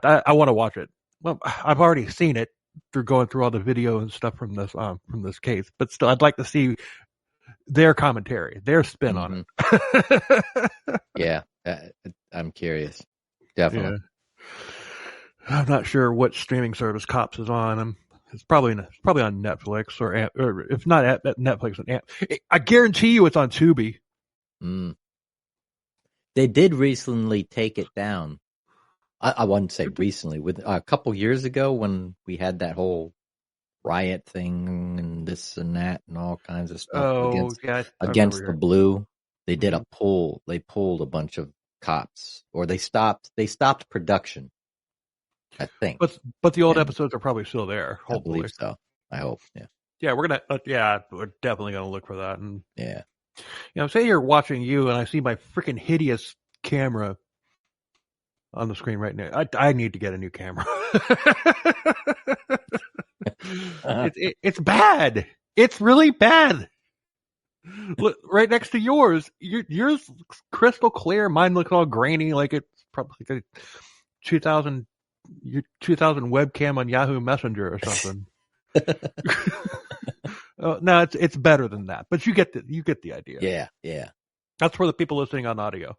I want to watch it. Well, I've already seen it through going through all the video and stuff from this case, but still, I'd like to see their commentary, their spin on it. Yeah, I'm curious. Definitely. Yeah. I'm not sure what streaming service Cops is on. It's probably on Netflix or if not at Netflix, I guarantee you it's on Tubi. They did recently take it down. I wouldn't say recently. With a couple years ago, when we had that whole riot thing and this and that and all kinds of stuff against the blue, they did a pull. They pulled a bunch of cops, or they stopped production, I think. But the old episodes are probably still there. Hopefully. I believe so. I hope. Yeah. Yeah, we're definitely gonna look for that. And yeah, say you're watching you, and I see my freaking hideous camera on the screen right now. I need to get a new camera. It's bad. It's really bad. Look, right next to yours. Yours looks crystal clear. Mine looks all grainy, like it's probably like a 2000 webcam on Yahoo Messenger or something. No, it's better than that. But you get the idea. Yeah. That's for the people listening on audio.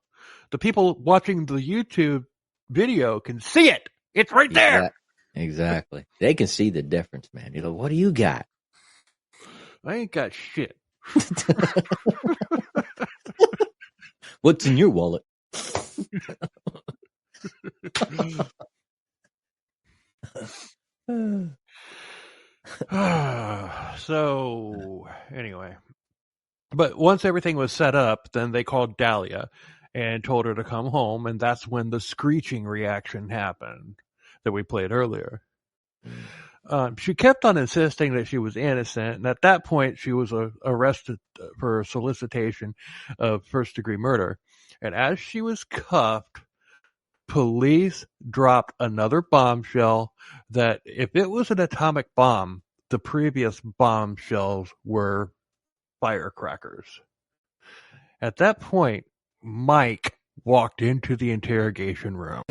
The people watching the YouTube video can see it. It's right there. Exactly. They can see the difference, man. You know, what do you got? I ain't got shit. What's in your wallet? So, anyway. But once everything was set up, then they called Dalia and told her to come home, and that's when the screeching reaction happened that we played earlier. She kept on insisting that she was innocent, and at that point she was arrested for solicitation of first-degree murder. And as she was cuffed, police dropped another bombshell that if it was an atomic bomb, the previous bombshells were firecrackers. At that point, Mike walked into the interrogation room.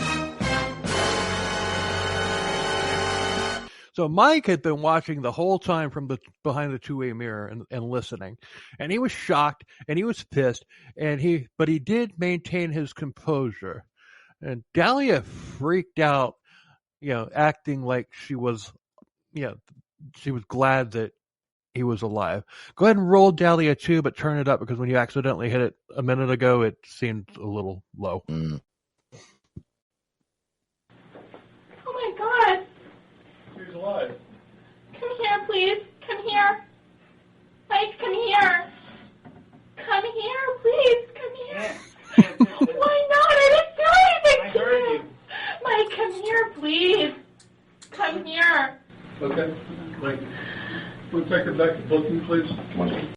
So Mike had been watching the whole time from behind the two-way mirror and listening, and he was shocked and he was pissed, but he did maintain his composure. And Dalia freaked out, acting like she was glad that he was alive. Go ahead and roll Dalia 2, but turn it up, because when you accidentally hit it a minute ago, it seemed a little low. Oh my God. He's alive. Come here, please. Come here. Mike, come here. Come here, please. Come here. Why not? I didn't do anything to you. Mike, come here, please. Come here. Okay. Mike, we'll take her back to booking, please. Come on.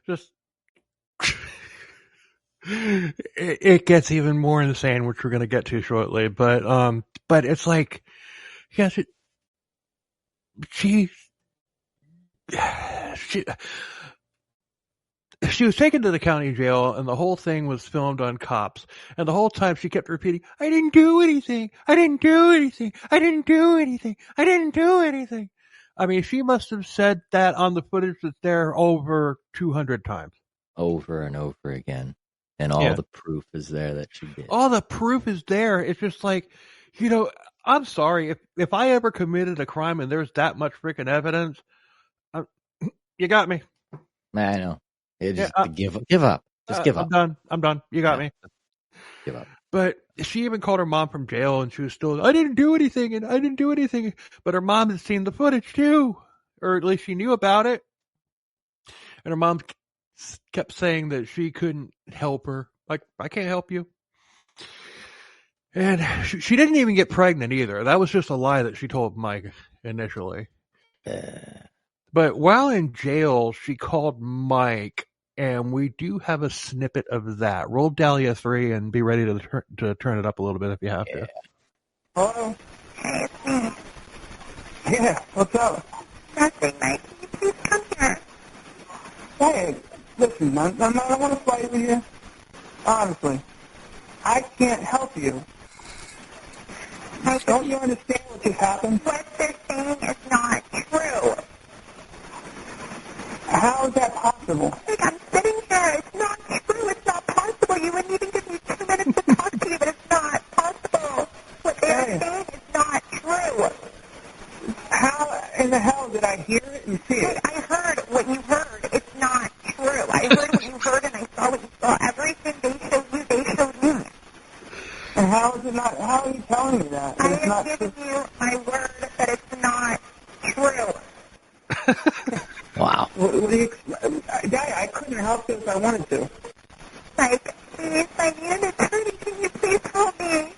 Just it gets even more insane, which we're going to get to shortly. But it's like, yes, she was taken to the county jail, and the whole thing was filmed on Cops. And the whole time she kept repeating, "I didn't do anything. I didn't do anything. I didn't do anything. I didn't do anything." I mean, she must have said that on the footage that's there over 200 times. Over and over again. And all the proof is there that she did. All the proof is there. It's just like, I'm sorry. If I ever committed a crime and there's that much freaking evidence, you got me. I know. Give up. Just give up. I'm done. You got me. Give up. But she even called her mom from jail, and she was still, I didn't do anything. But her mom had seen the footage too, or at least she knew about it. And her mom kept saying that she couldn't help her. Like, I can't help you. And she didn't even get pregnant either. That was just a lie that she told Mike initially. But while in jail, she called Mike, and we do have a snippet of that. Roll Dalia 3 and be ready to turn it up a little bit if you have to. Hello? Hey, it's me. Yeah, what's up? Nothing, Mike. Can you please come here? Hey, listen, man, I don't want to fight with you. Honestly, I can't help you. Mike, Don't you understand what just happened? what they're saying is not true. How is that possible? Like, I'm sitting here. It's not true. It's not possible. You wouldn't even give me 2 minutes to talk to you, but it's not possible. What they are saying is not true. How in the hell did I hear it and see it? I heard what you heard. It's not true. I heard what you heard, and I saw what you saw. Everything they showed you, they showed me. And how is it not? How are you telling me that? I It's am not giving you my word that it's not true. Wow. What do you, I couldn't help you if I wanted to. Like, please, I need an attorney. Can you please help me?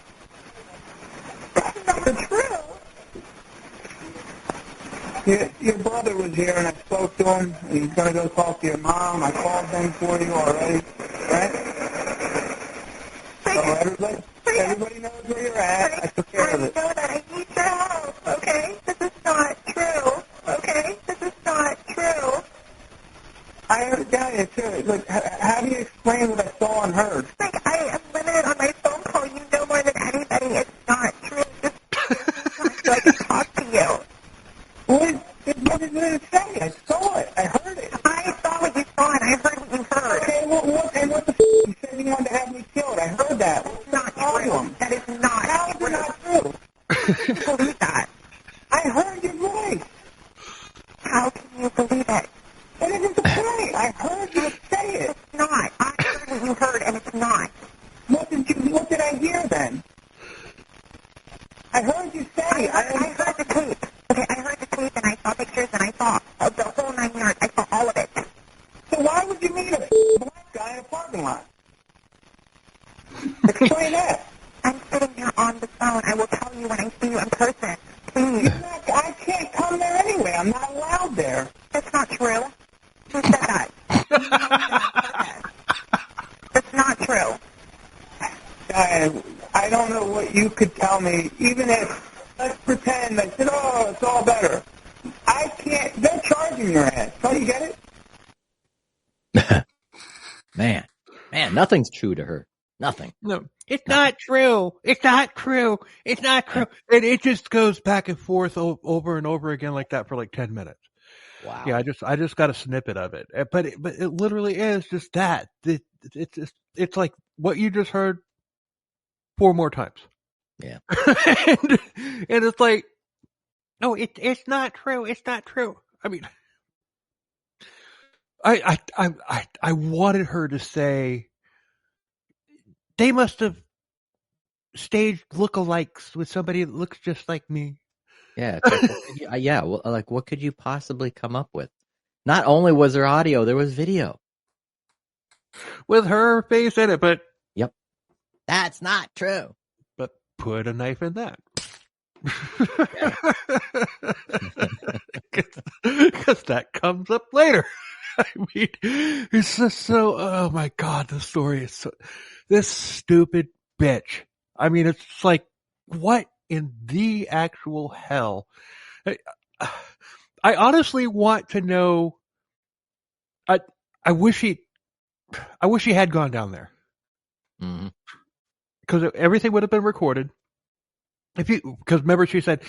It's not true. Your brother was here, and I spoke to him. And he's going to go talk to your mom. I called them for you already, right? So everybody knows where you're at. I took care of it. I know that. I need your help, okay? This is not true, okay? This is not true. I heard Dalia, too. Like, how do you explain what I saw and heard? Like, I am limited on my phone call. You know more than anybody. It's not true. Just so I can talk to you. What did it say? I saw it. I heard it. I saw what you saw, and I heard what you heard. Okay, what the f***? You said you wanted to have me killed. I heard that. It's not true. That is not How is it not true? Can you believe that? I heard your voice. How can you believe it? That isn't the point. I heard you say it. It's not. I heard what you heard, and it's not. What did I hear then? I heard you say I heard the tape. Okay, I heard the tape, and I saw pictures, and I saw the whole 9 yards. I saw all of it. So why would you meet a black guy in a parking lot? Explain that. I'm sitting here on the phone. I will tell you when I see you in person. Please. I can't come there anyway. I'm not allowed there. That's not true. Who said that? That's not true. I don't know what you could tell me, even if, let's pretend, I said, oh, it's all better. I can't, they're charging your ass. Don't you get it? Man, nothing's true to her. Nothing. No, it's not true. It's not true. It's not true. And it just goes back and forth over and over again like that for like 10 minutes. Wow. Yeah, I just got a snippet of it, but it literally is just that. It's like what you just heard 4 more times. Yeah. and it's like, no, it's not true. It's not true. I mean, I wanted her to say they must have staged lookalikes with somebody that looks just like me. Yeah. It's what could you possibly come up with? Not only was there audio, there was video with her face in it, but yep, that's not true. But put a knife in that. Because that comes up later. I mean, it's just so, oh my God, the story is so, this stupid bitch. I mean, it's like, what in the actual hell? I honestly want to know, I wish he had gone down there. Because everything would have been recorded. Because remember, she said,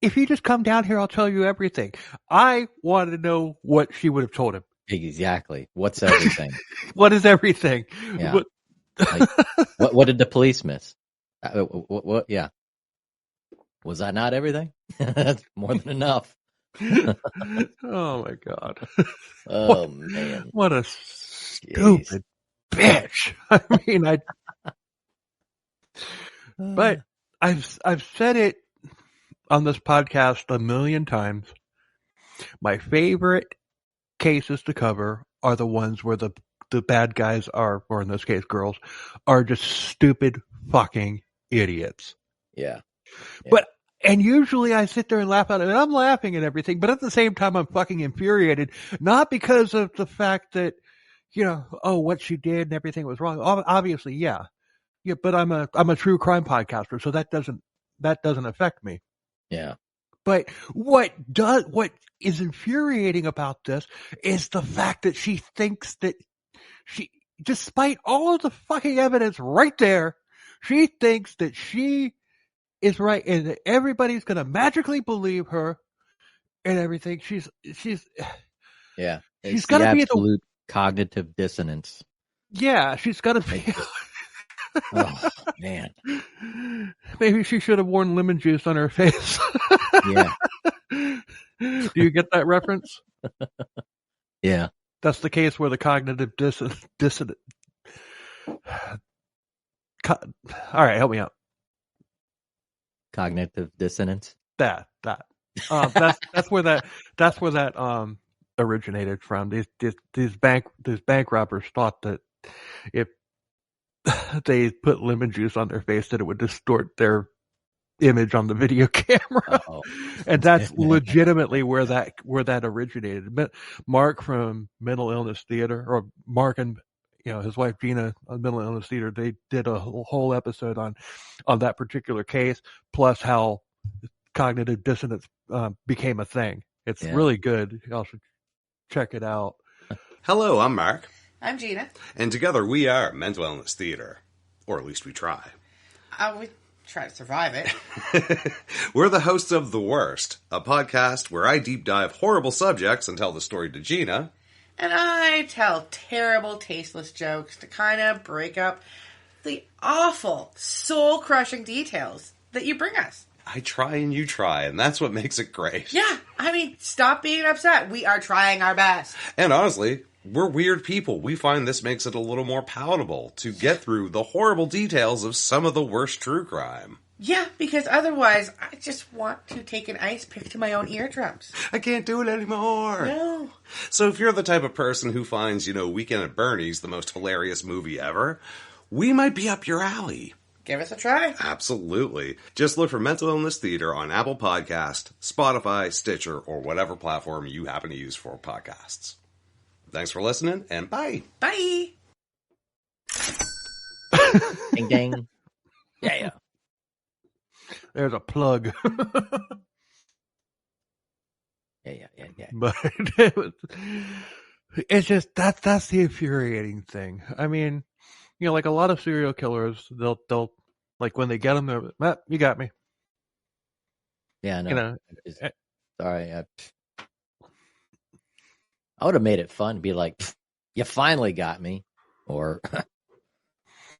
if you just come down here, I'll tell you everything. I want to know what she would have told him. Exactly. What's everything? What is everything? Yeah. What did the police miss? What? Yeah. Was that not everything? That's more than enough. Oh my God. Oh man. What a stupid bitch. I mean, but I've said it on this podcast a million times. My favorite cases to cover are the ones where the bad guys are, or in this case, girls, are just stupid fucking idiots. Yeah. And usually I sit there and laugh at it, and I'm laughing and everything, but at the same time I'm fucking infuriated, not because of the fact that, what she did and everything was wrong. Obviously, yeah, but I'm a true crime podcaster, so that doesn't affect me. Yeah. But what is infuriating about this is the fact that she thinks that despite all of the fucking evidence right there, she thinks that she is right and that everybody's going to magically believe her and everything. She's yeah. She's got to be absolute cognitive dissonance. Yeah, she's got to be. Oh man. Maybe she should have worn lemon juice on her face. Yeah. Do you get that reference? Yeah. That's the case where the cognitive dissonant. All right, help me out. Cognitive dissonance. That's where that originated from. These bank robbers thought that if they put lemon juice on their face, that it would distort their image on the video camera. And that's legitimately where that originated. But Mark from Mental Illness Theater, or Mark and his wife Gina on Mental Illness Theater, they did a whole episode on that particular case, plus how cognitive dissonance became a thing. It's really good. You all should check it out. Hello, I'm Mark. I'm Gina. And together we are Mental Illness Theater. Or at least we try. We try to survive it. We're the hosts of The Worst, a podcast where I deep dive horrible subjects and tell the story to Gina. And I tell terrible, tasteless jokes to kind of break up the awful, soul-crushing details that you bring us. I try and you try, and that's what makes it great. Yeah, I mean, stop being upset. We are trying our best. And honestly, we're weird people. We find this makes it a little more palatable to get through the horrible details of some of the worst true crime. Yeah, because otherwise, I just want to take an ice pick to my own eardrums. I can't do it anymore. No. So if you're the type of person who finds, Weekend at Bernie's the most hilarious movie ever, we might be up your alley. Give us a try. Absolutely. Just look for Mental Illness Theater on Apple Podcast, Spotify, Stitcher, or whatever platform you happen to use for podcasts. Thanks for listening, and bye. Bye. Ding, ding. Yeah. There's a plug. Yeah. But it's just that's the infuriating thing. I mean, like a lot of serial killers, they'll like when they get them, they're, you got me. Yeah, no. Sorry, I would have made it fun to be like, you finally got me, or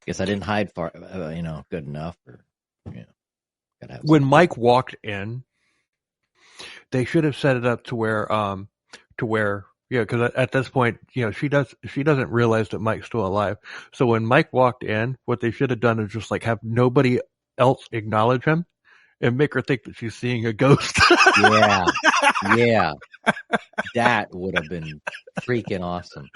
guess I didn't hide far, good enough, or when Mike walked in, they should have set it up to where, because at this point, she doesn't realize that Mike's still alive. So when Mike walked in, what they should have done is just like have nobody else acknowledge him and make her think that she's seeing a ghost. Yeah. That would have been freaking awesome.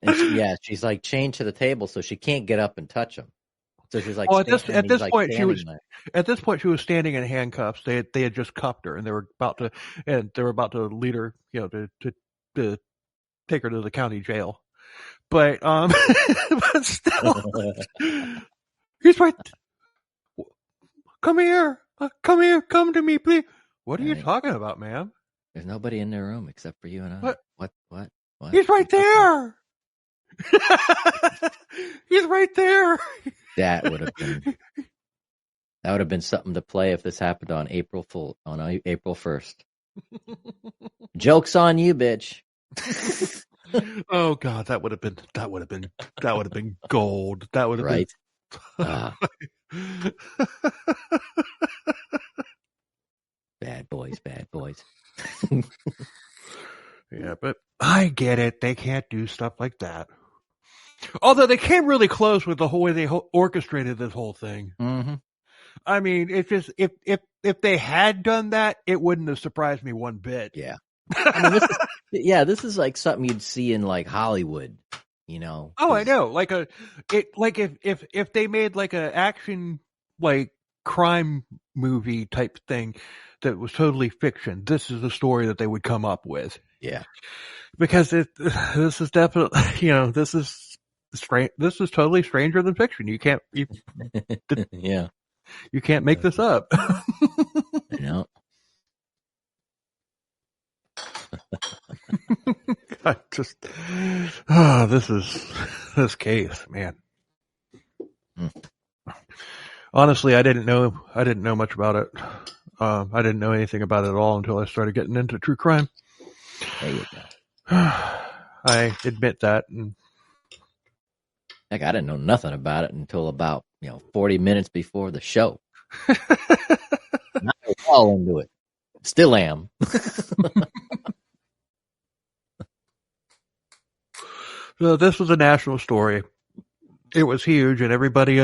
And she's like chained to the table, so she can't get up and touch him. So she's like, well, at this point she was standing in handcuffs. They had just cuffed her, and they were about to lead her, to take her to the county jail. But but still, he's right. Come here, come to me, please. What are you talking about, ma'am? There's nobody in the room except for you and I. What? He's right there. He's right there. That would have been That would have been something to play if this happened on April 1st. Joke's on you, bitch. Oh God, that would have been gold. That would have Right. been Bad boys. Yeah, but I get it. They can't do stuff like that. Although they came really close with the whole way they orchestrated this whole thing. Mm-hmm. I mean, it's just if they had done that, it wouldn't have surprised me one bit. Yeah. I mean, this is like something you'd see in like Hollywood, you know. Oh, I know. If they made like a action like crime movie type thing that was totally fiction, this is the story that they would come up with. Yeah. Because this is definitely, this is strange. This is totally stranger than fiction. You can't Yeah. You can't make this up. I know. This case, man. Honestly, I didn't know much about it. I didn't know anything about it at all until I started getting into true crime. There you go. I admit that. And heck, I didn't know nothing about it until about 40 minutes before the show. I was all into it. Still am. So this was a national story. It was huge, and everybody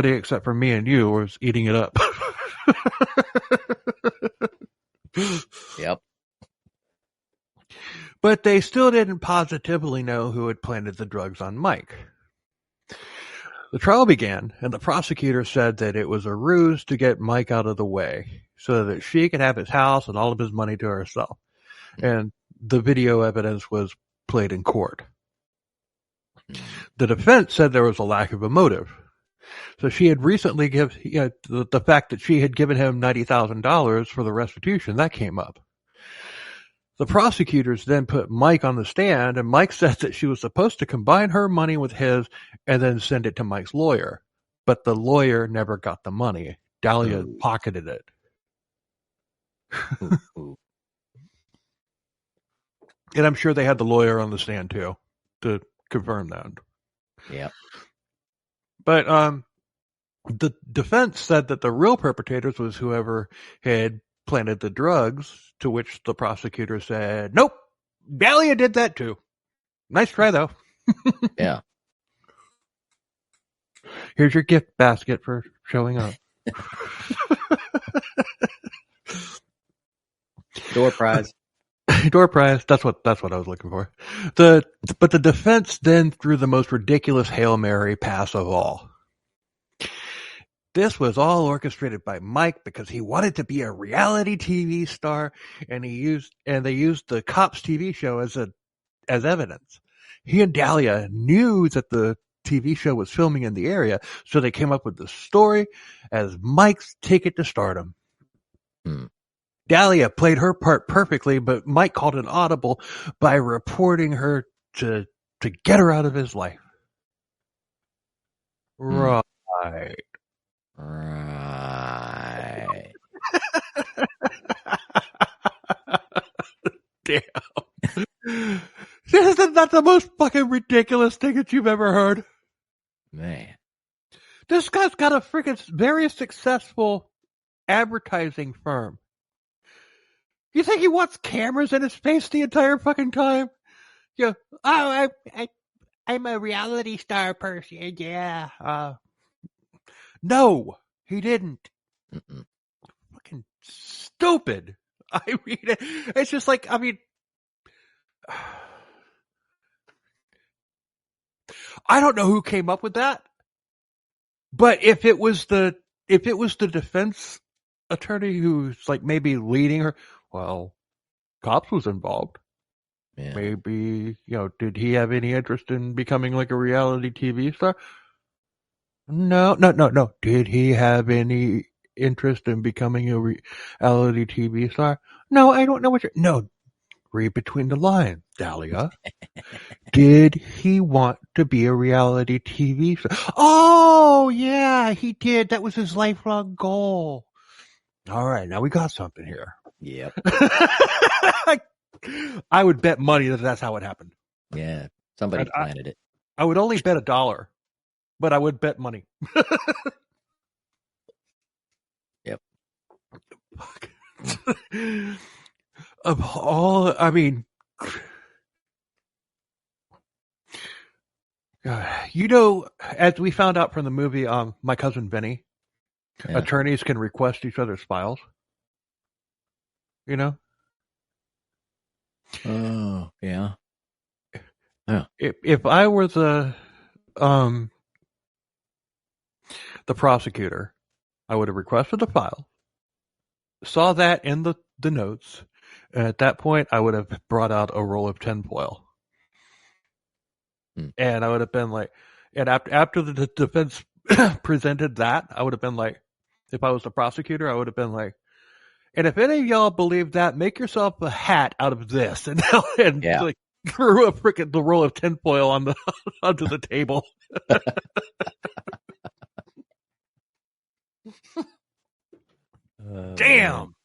except for me and you was eating it up. Yep. But they still didn't positively know who had planted the drugs on Mike. The trial began, and the prosecutor said that it was a ruse to get Mike out of the way so that she could have his house and all of his money to herself. And the video evidence was played in court. The defense said there was a lack of a motive. So she had recently the fact that she had given him $90,000 for the restitution, that came up. The prosecutors then put Mike on the stand, and Mike said that she was supposed to combine her money with his and then send it to Mike's lawyer. But the lawyer never got the money. Dalia pocketed it. And I'm sure they had the lawyer on the stand too to confirm that. Yeah. But the defense said that the real perpetrators was whoever had planted the drugs, to which the prosecutor said, nope, Dalia did that too. Nice try, though. Yeah. Here's your gift basket for showing up. Door prize. Door prize. That's what I was looking for. But the defense then threw the most ridiculous Hail Mary pass of all. This was all orchestrated by Mike because he wanted to be a reality TV star, and they used the Cops TV show as evidence. He and Dalia knew that the TV show was filming in the area, so they came up with the story as Mike's ticket to stardom. Dalia played her part perfectly, but Mike called an audible by reporting her to get her out of his life. Right. Damn. Isn't that the most fucking ridiculous thing that you've ever heard? Man. This guy's got a freaking very successful advertising firm. You think he wants cameras in his face the entire fucking time? I'm a reality star person, yeah. No, he didn't. Fucking stupid. I mean, it's just like, I don't know who came up with that, but if it was the defense attorney who's like maybe leading her, well, Cops was involved. Yeah. Maybe, did he have any interest in becoming like a reality TV star? No. Did he have any interest in becoming a reality TV star? No, I don't know no. read between the lines, Dalia. Did he want to be a reality TV star? Oh, yeah, he did. That was his lifelong goal. All right, now we got something here. Yep. I would bet money that that's how it happened. Yeah. Somebody planted it. I would only bet $1, but I would bet money. Yep. Of all, I mean, as we found out from the movie, My Cousin Vinny, attorneys can request each other's files. You know? Oh, yeah. Yeah. If I were the prosecutor, I would have requested the file, saw that in the notes, and at that point, I would have brought out a roll of tinfoil. And I would have been like, and after the defense presented that, I would have been like, if I was the prosecutor, I would have been like, and if any of y'all believe that, make yourself a hat out of this, and like threw the roll of tinfoil on onto the table. Damn,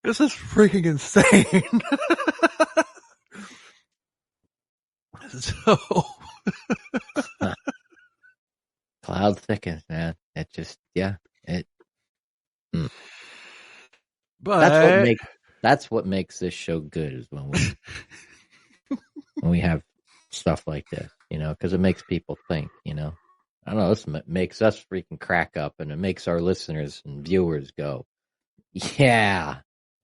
this is freaking insane. So cloud thickens, man. It just, But that's what makes this show good, is when we have stuff like this, because it makes people think, I don't know, this makes us freaking crack up, and it makes our listeners and viewers go, yeah,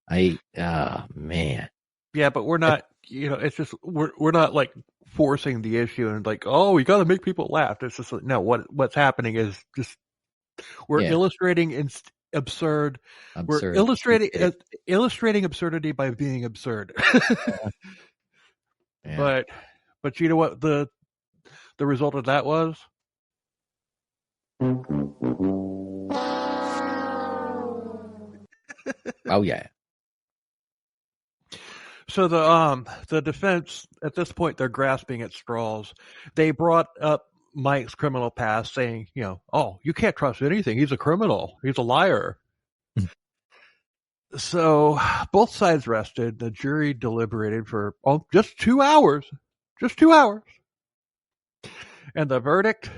man. Yeah, but we're not, it's just, we're not like forcing the issue and like, oh, we got to make people laugh. It's just like, no, what's happening is just, we're illustrating absurd. We're illustrating absurdity by being absurd. Yeah. But you know what the result of that was? Oh yeah. So the defense, at this point, they're grasping at straws. They brought up Mike's criminal past, saying, oh, you can't trust anything. He's a criminal. He's a liar. So both sides rested. The jury deliberated for just 2 hours. Just 2 hours. And the verdict,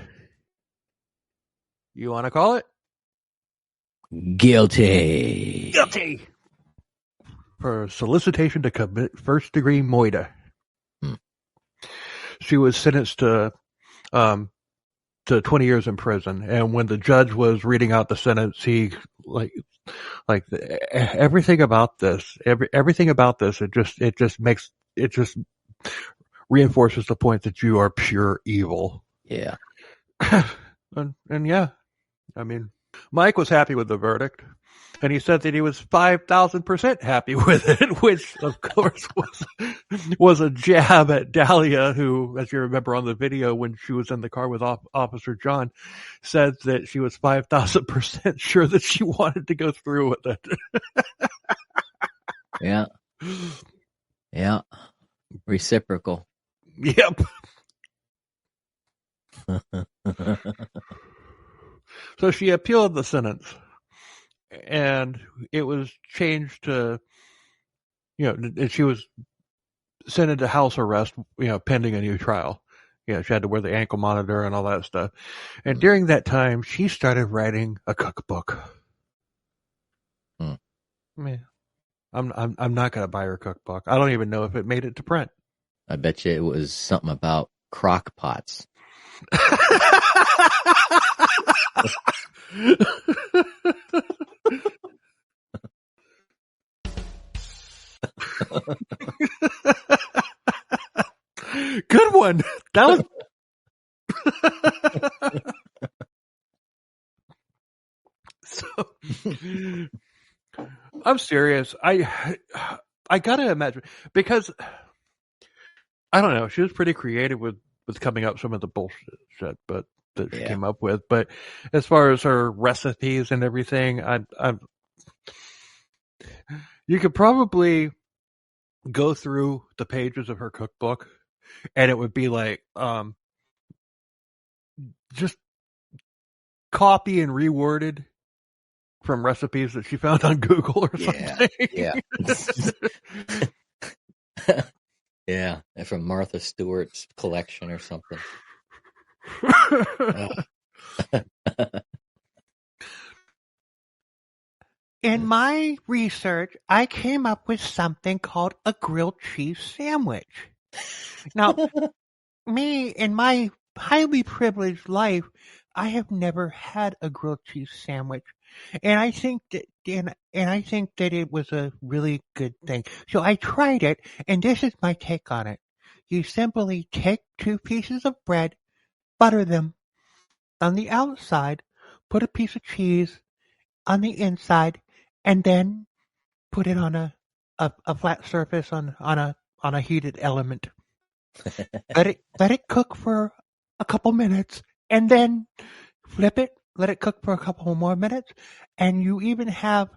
you want to call it? Guilty. Guilty. For solicitation to commit first-degree murder. She was sentenced to 20 years in prison. And when the judge was reading out the sentence, he everything about this, it just reinforces the point that you are pure evil. Yeah. and yeah, I mean, Mike was happy with the verdict. And he said that he was 5,000% happy with it, which of course was a jab at Dalia, who, as you remember on the video when she was in the car with Officer John, said that she was 5,000% sure that she wanted to go through with it. Yeah. Yeah. Reciprocal. Yep. So she appealed the sentence. And it was changed to, she was sent into house arrest, pending a new trial. She had to wear the ankle monitor and all that stuff. And during that time, she started writing a cookbook. Man, I'm not going to buy her cookbook. I don't even know if it made it to print. I bet you it was something about crock pots. Good one. That was. So, I'm serious. I gotta imagine, because I don't know. She was pretty creative with coming up with some of the bullshit, but that she came up with. But as far as her recipes and everything, you could probably go through the pages of her cookbook, and it would be like just copy and reworded from recipes that she found on Google or something. Yeah. Yeah, from Martha Stewart's collection or something. In my research, I came up with something called a grilled cheese sandwich. Now, me, in my highly privileged life, I have never had a grilled cheese sandwich. And I think that I think that it was a really good thing. So I tried it, and this is my take on it. You simply take 2 pieces of bread, butter them on the outside, put a piece of cheese on the inside, and then put it on a flat surface on a heated element. Let it cook for a couple minutes, and then flip it. Let it cook for a couple more minutes, and you even have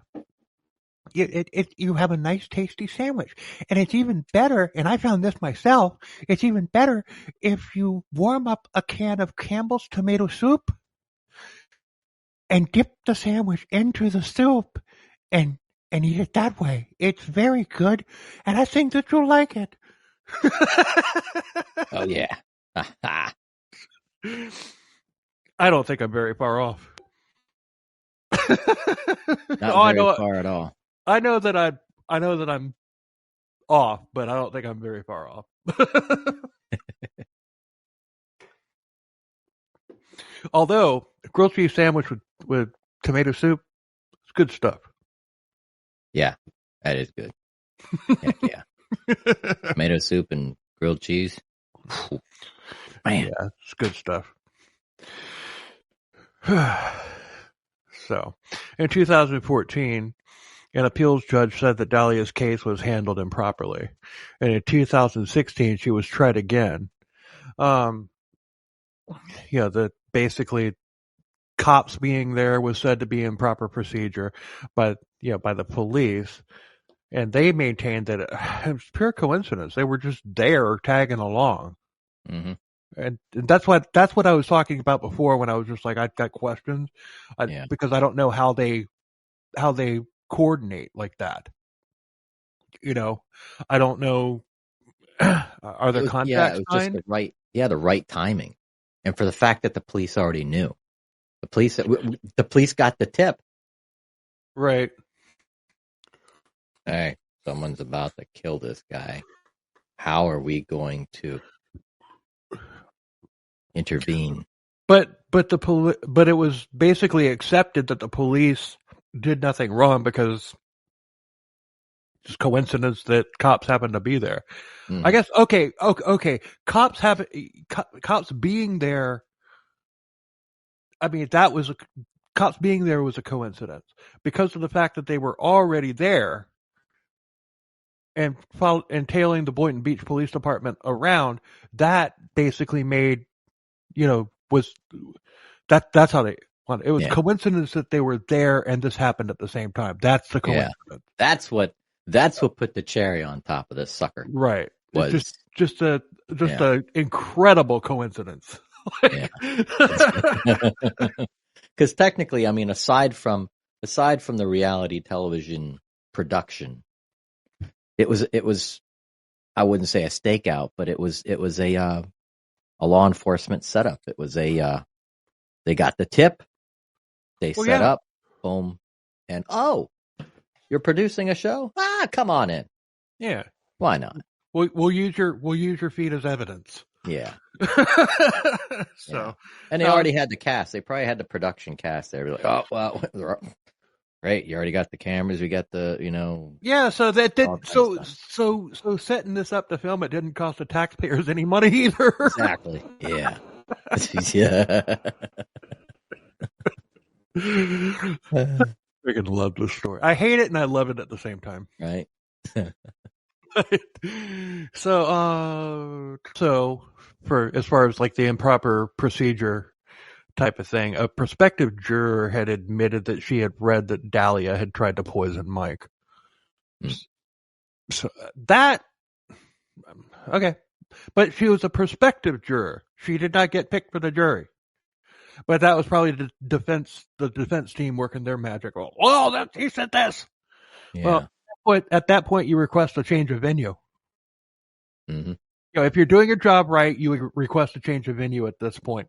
you have a nice tasty sandwich. And it's even better, and I found this myself, it's even better if you warm up a can of Campbell's tomato soup and dip the sandwich into the soup and eat it that way. It's very good, and I think that you'll like it. Oh, yeah. I don't think I'm very far off. Not very far at all. I know that I'm off, but I don't think I'm very far off. Although a grilled cheese sandwich with tomato soup, it's good stuff. Yeah, that is good. Heck yeah. Tomato soup and grilled cheese. Man. Yeah, it's good stuff. So, in 2014, an appeals judge said that Dalia's case was handled improperly. And in 2016, she was tried again. That basically cops being there was said to be improper procedure by the police. And they maintained that it was pure coincidence. They were just there tagging along. Mm-hmm. And that's what I was talking about before when I was just like, I've got questions because I don't know how they coordinate like that. I don't know. Are there contracts signed? Just the right timing. And for the fact that the police already knew. The police got the tip. Right. Hey, someone's about to kill this guy. How are we going to intervene? But it was basically accepted that the police did nothing wrong because it's coincidence that cops happened to be there. I guess okay. Cops being there. I mean, cops being there was a coincidence because of the fact that they were already there and tailing the Boynton Beach Police Department around. That basically made, that's how they. It was coincidence that they were there and this happened at the same time. That's the coincidence. Yeah. That's what put the cherry on top of this sucker. Right. Was it's just a incredible coincidence. Because technically, I mean, aside from the reality television production, it was I wouldn't say a stakeout, but it was a law enforcement setup. It was they got the tip, they set up, boom, and you're producing a show? Come on in. Yeah. Why not? We'll use your feed as evidence. Yeah. So, and they already had the cast. They probably had the production cast there. Like, oh well, great. You already got the cameras. We got the, Yeah. So so setting this up to film it didn't cost the taxpayers any money either. Exactly. Yeah. Yeah. I freaking love this story. I hate it and I love it at the same time. Right. So for as far as like the improper procedure type of thing, a prospective juror had admitted that she had read that Dalia had tried to poison Mike. So that, okay. But she was a prospective juror. She did not get picked for the jury. But that was probably the defense team working their magic. Well, he said this. Yeah. Well, at that point, you request a change of venue. Mm-hmm. If you're doing your job right, you would request a change of venue at this point.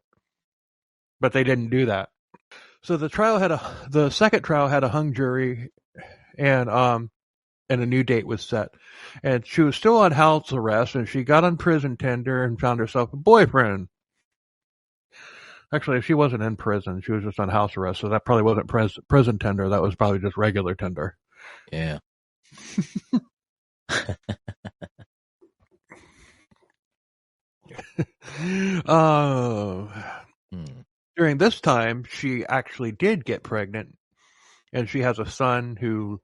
But they didn't do that. So the second trial had a hung jury, and a new date was set. And she was still on house arrest, and she got on prison tender and found herself a boyfriend. Actually, she wasn't in prison. She was just on house arrest, so that probably wasn't prison tender. That was probably just regular tender. Yeah. During this time, she actually did get pregnant, and she has a son who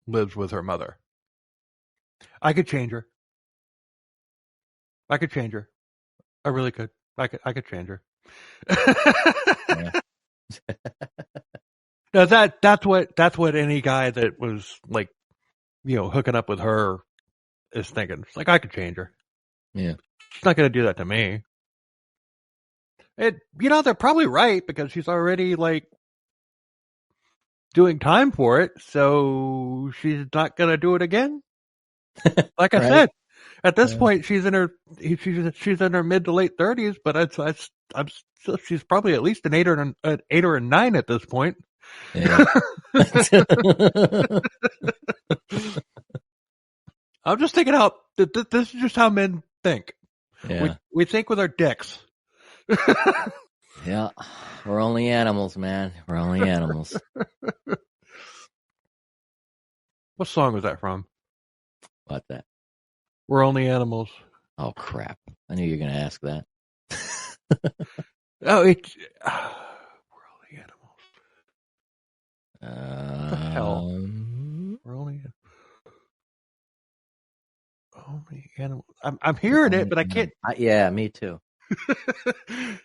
lives with her mother. I could change her. I really could. I could change her. No, that's what any guy that was like, hooking up with her is thinking. It's like, I could change her. Yeah. She's not going to do that to me. They're probably right, because she's already like doing time for it, so she's not going to do it again. Like I said, at this point, she's in her mid to late 30s, but she's probably at least an 8 or a 9 at this point. Yeah. I'm just thinking out. This is just how men think. Yeah. We think with our dicks. Yeah. We're only animals, man. We're only animals. What song was that from? What that? We're only animals. Oh, crap. I knew you were going to ask that. Oh, it's we're only animals. What the hell? We're only animals. I'm hearing it, but I can't. Yeah, me too.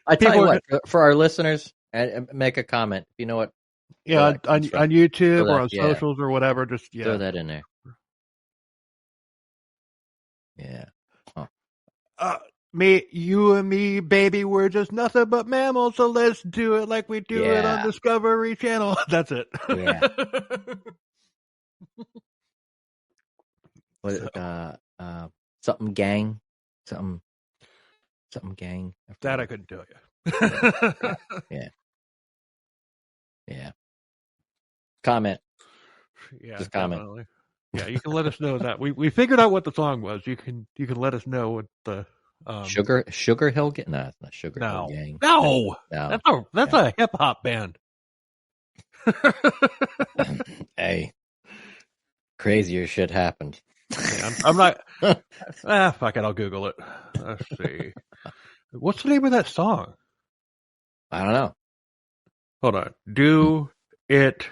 I tell you what, for our listeners, make a comment. If you know what? Yeah, on YouTube or on socials or whatever, just throw that in there. Yeah. Oh. You and me, baby, we're just nothing but mammals, so let's do it like we do it on Discovery Channel. That's it. Yeah. Something gang. Something gang. That I couldn't tell you. Yeah. Yeah. Comment. Yeah. Just comment. Definitely. Yeah, you can let us know that. We figured out what the song was. You can let us know what the Sugar Hill Gang? No, it's not Sugar Hill Gang. No. That's a hip hop band. Hey. Crazier shit happened. Yeah, I'm not. Fuck it. I'll Google it. Let's see. What's the name of that song? I don't know. Hold on. Do it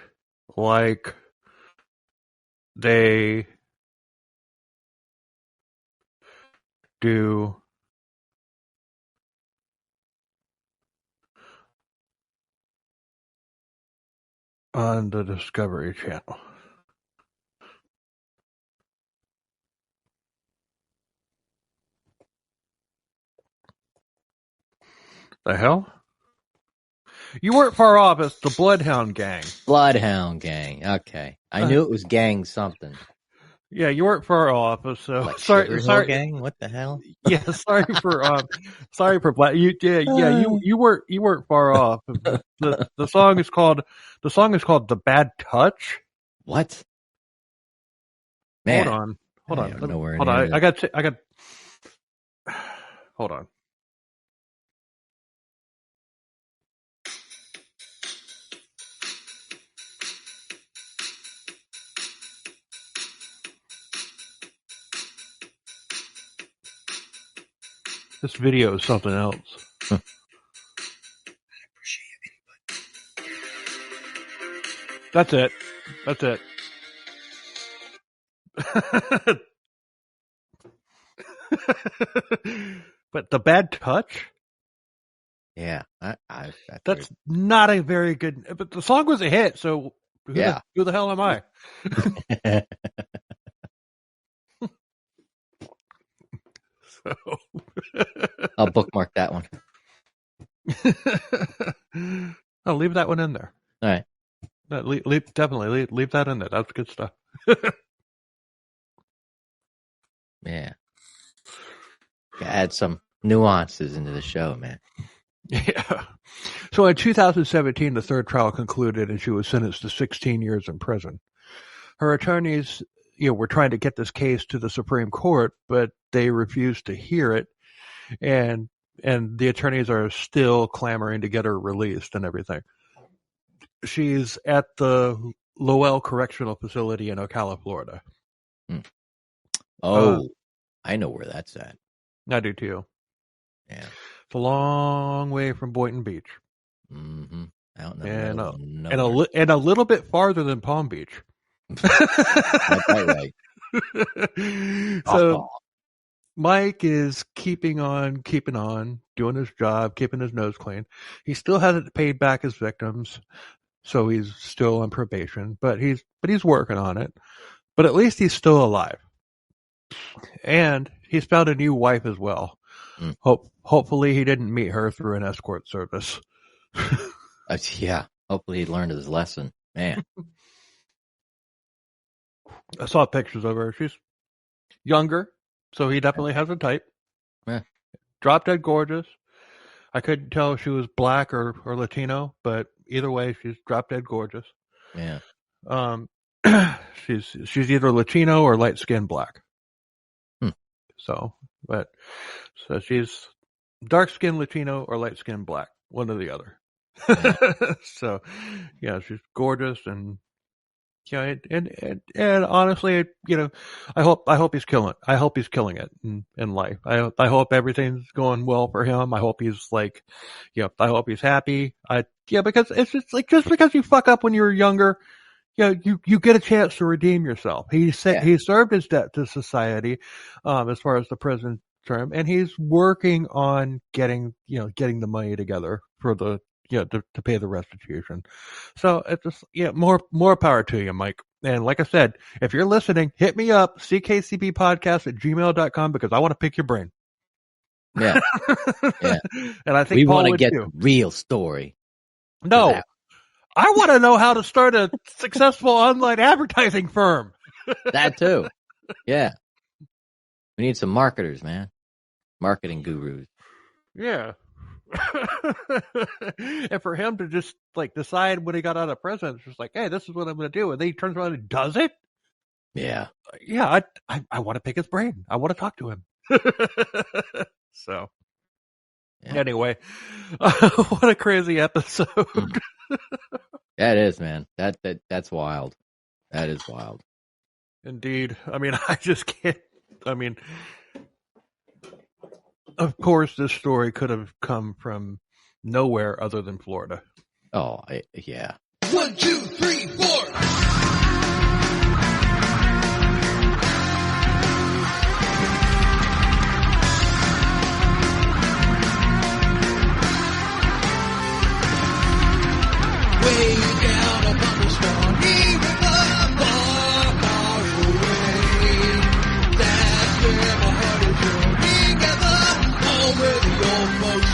like they do on the Discovery Channel. The hell? You weren't far off. It's the Bloodhound Gang. Bloodhound Gang. Okay. I knew it was gang something. Yeah, you weren't far off. So like sorry, gang. What the hell? Yeah, sorry for black. You weren't far off. The song is called The Bad Touch. What? Man. Hold on. Hold on. I got. Hold on. This video is something else. That's it. But The Bad Touch? Yeah. That's not a very good... But the song was a hit, so who the hell am I? So I'll bookmark that one. I'll leave that one in there. All right. Definitely leave that in there. That's good stuff. Yeah. Add some nuances into the show, man. Yeah. So in 2017, the third trial concluded and she was sentenced to 16 years in prison. Her attorneys, were trying to get this case to the Supreme Court, but they refused to hear it. And the attorneys are still clamoring to get her released and everything. She's at the Lowell Correctional Facility in Ocala, Florida. Oh, I know where that's at. I do too. Yeah. It's a long way from Boynton Beach. Mm-hmm. Out in the And middle of nowhere. and a little bit farther than Palm Beach. That's right. So Mike is keeping on, doing his job, keeping his nose clean. He still hasn't paid back his victims, so he's still on probation, but he's working on it. But at least he's still alive. And he's found a new wife as well. Hopefully he didn't meet her through an escort service. Yeah. Hopefully he learned his lesson. Man. I saw pictures of her. She's younger, so he definitely has a type. Yeah. Drop dead gorgeous. I couldn't tell if she was black or Latino, but either way, she's drop dead gorgeous. Yeah. She's either Latino or light skinned black. So she's dark skinned Latino or light skinned black, one or the other. Yeah. So yeah, she's gorgeous and honestly, I hope he's killing it. I hope he's killing it in life. I hope everything's going well for him. I hope he's I hope he's happy. Because it's just because you fuck up when you're younger, you get a chance to redeem yourself. He served his debt to society, as far as the prison term, and he's working on getting the money together for the to pay the restitution. So it's just more power to you, Mike. And like I said, if you're listening, hit me up, ckcbpodcast@gmail.com, because I want to pick your brain. Yeah. Yeah. And I think we want to get the real story. No. I want to know how to start a successful online advertising firm. That too. Yeah. We need some marketers, man. Marketing gurus. Yeah. And for him to just decide when he got out of prison, it's just hey, this is what I'm going to do. And then he turns around and does it. Yeah. Yeah. I want to pick his brain. I want to talk to him. So anyway, what a crazy episode. That is, man. That's wild. That is wild. Indeed. I mean, I just can't. I mean, of course, this story could have come from nowhere other than Florida. Oh, yeah. 1, 2, 3, 4. Way down upon the stormy river, far, far away. That's where my heart is yearning ever, home where the old folks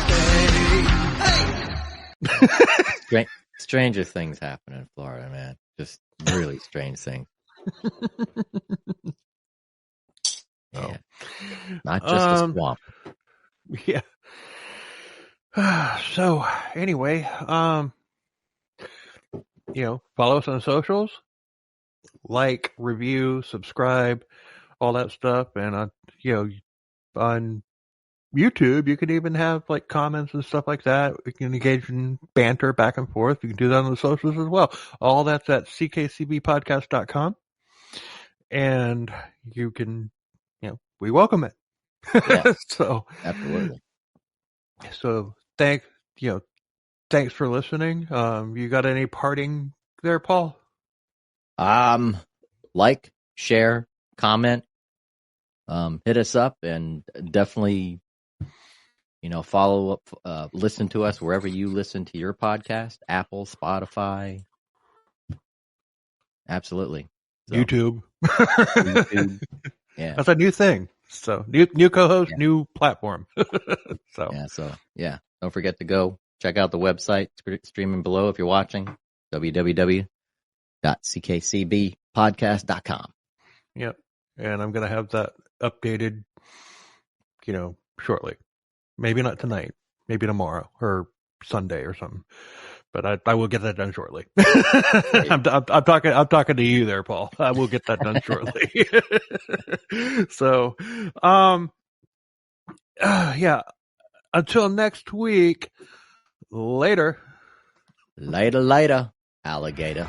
stay. Hey! Stranger things happen in Florida, man. Just really strange things. Yeah. Not just a swamp. Yeah. So, anyway, follow us on socials, like, review, subscribe, all that stuff. And, on YouTube, you can even have comments and stuff like that. We can engage in banter back and forth. You can do that on the socials as well. All that's at CKCBpodcast.com. And you can, we welcome it. Yeah, so, absolutely. So thanks for listening. You got any parting there, Paul? Like, share, comment, hit us up, and definitely, follow up, listen to us wherever you listen to your podcast, Apple, Spotify. Absolutely. So, YouTube. YouTube. Yeah. That's a new thing. So new co-host, new platform. So don't forget to go check out the website streaming below if you're watching, www.ckcbpodcast.com. Yep. And I'm going to have that updated, shortly. Maybe not tonight, maybe tomorrow or Sunday or something. But I will get that done shortly. I'm talking to you there, Paul. I will get that done shortly. So, yeah. Until next week. Later. Later, alligator.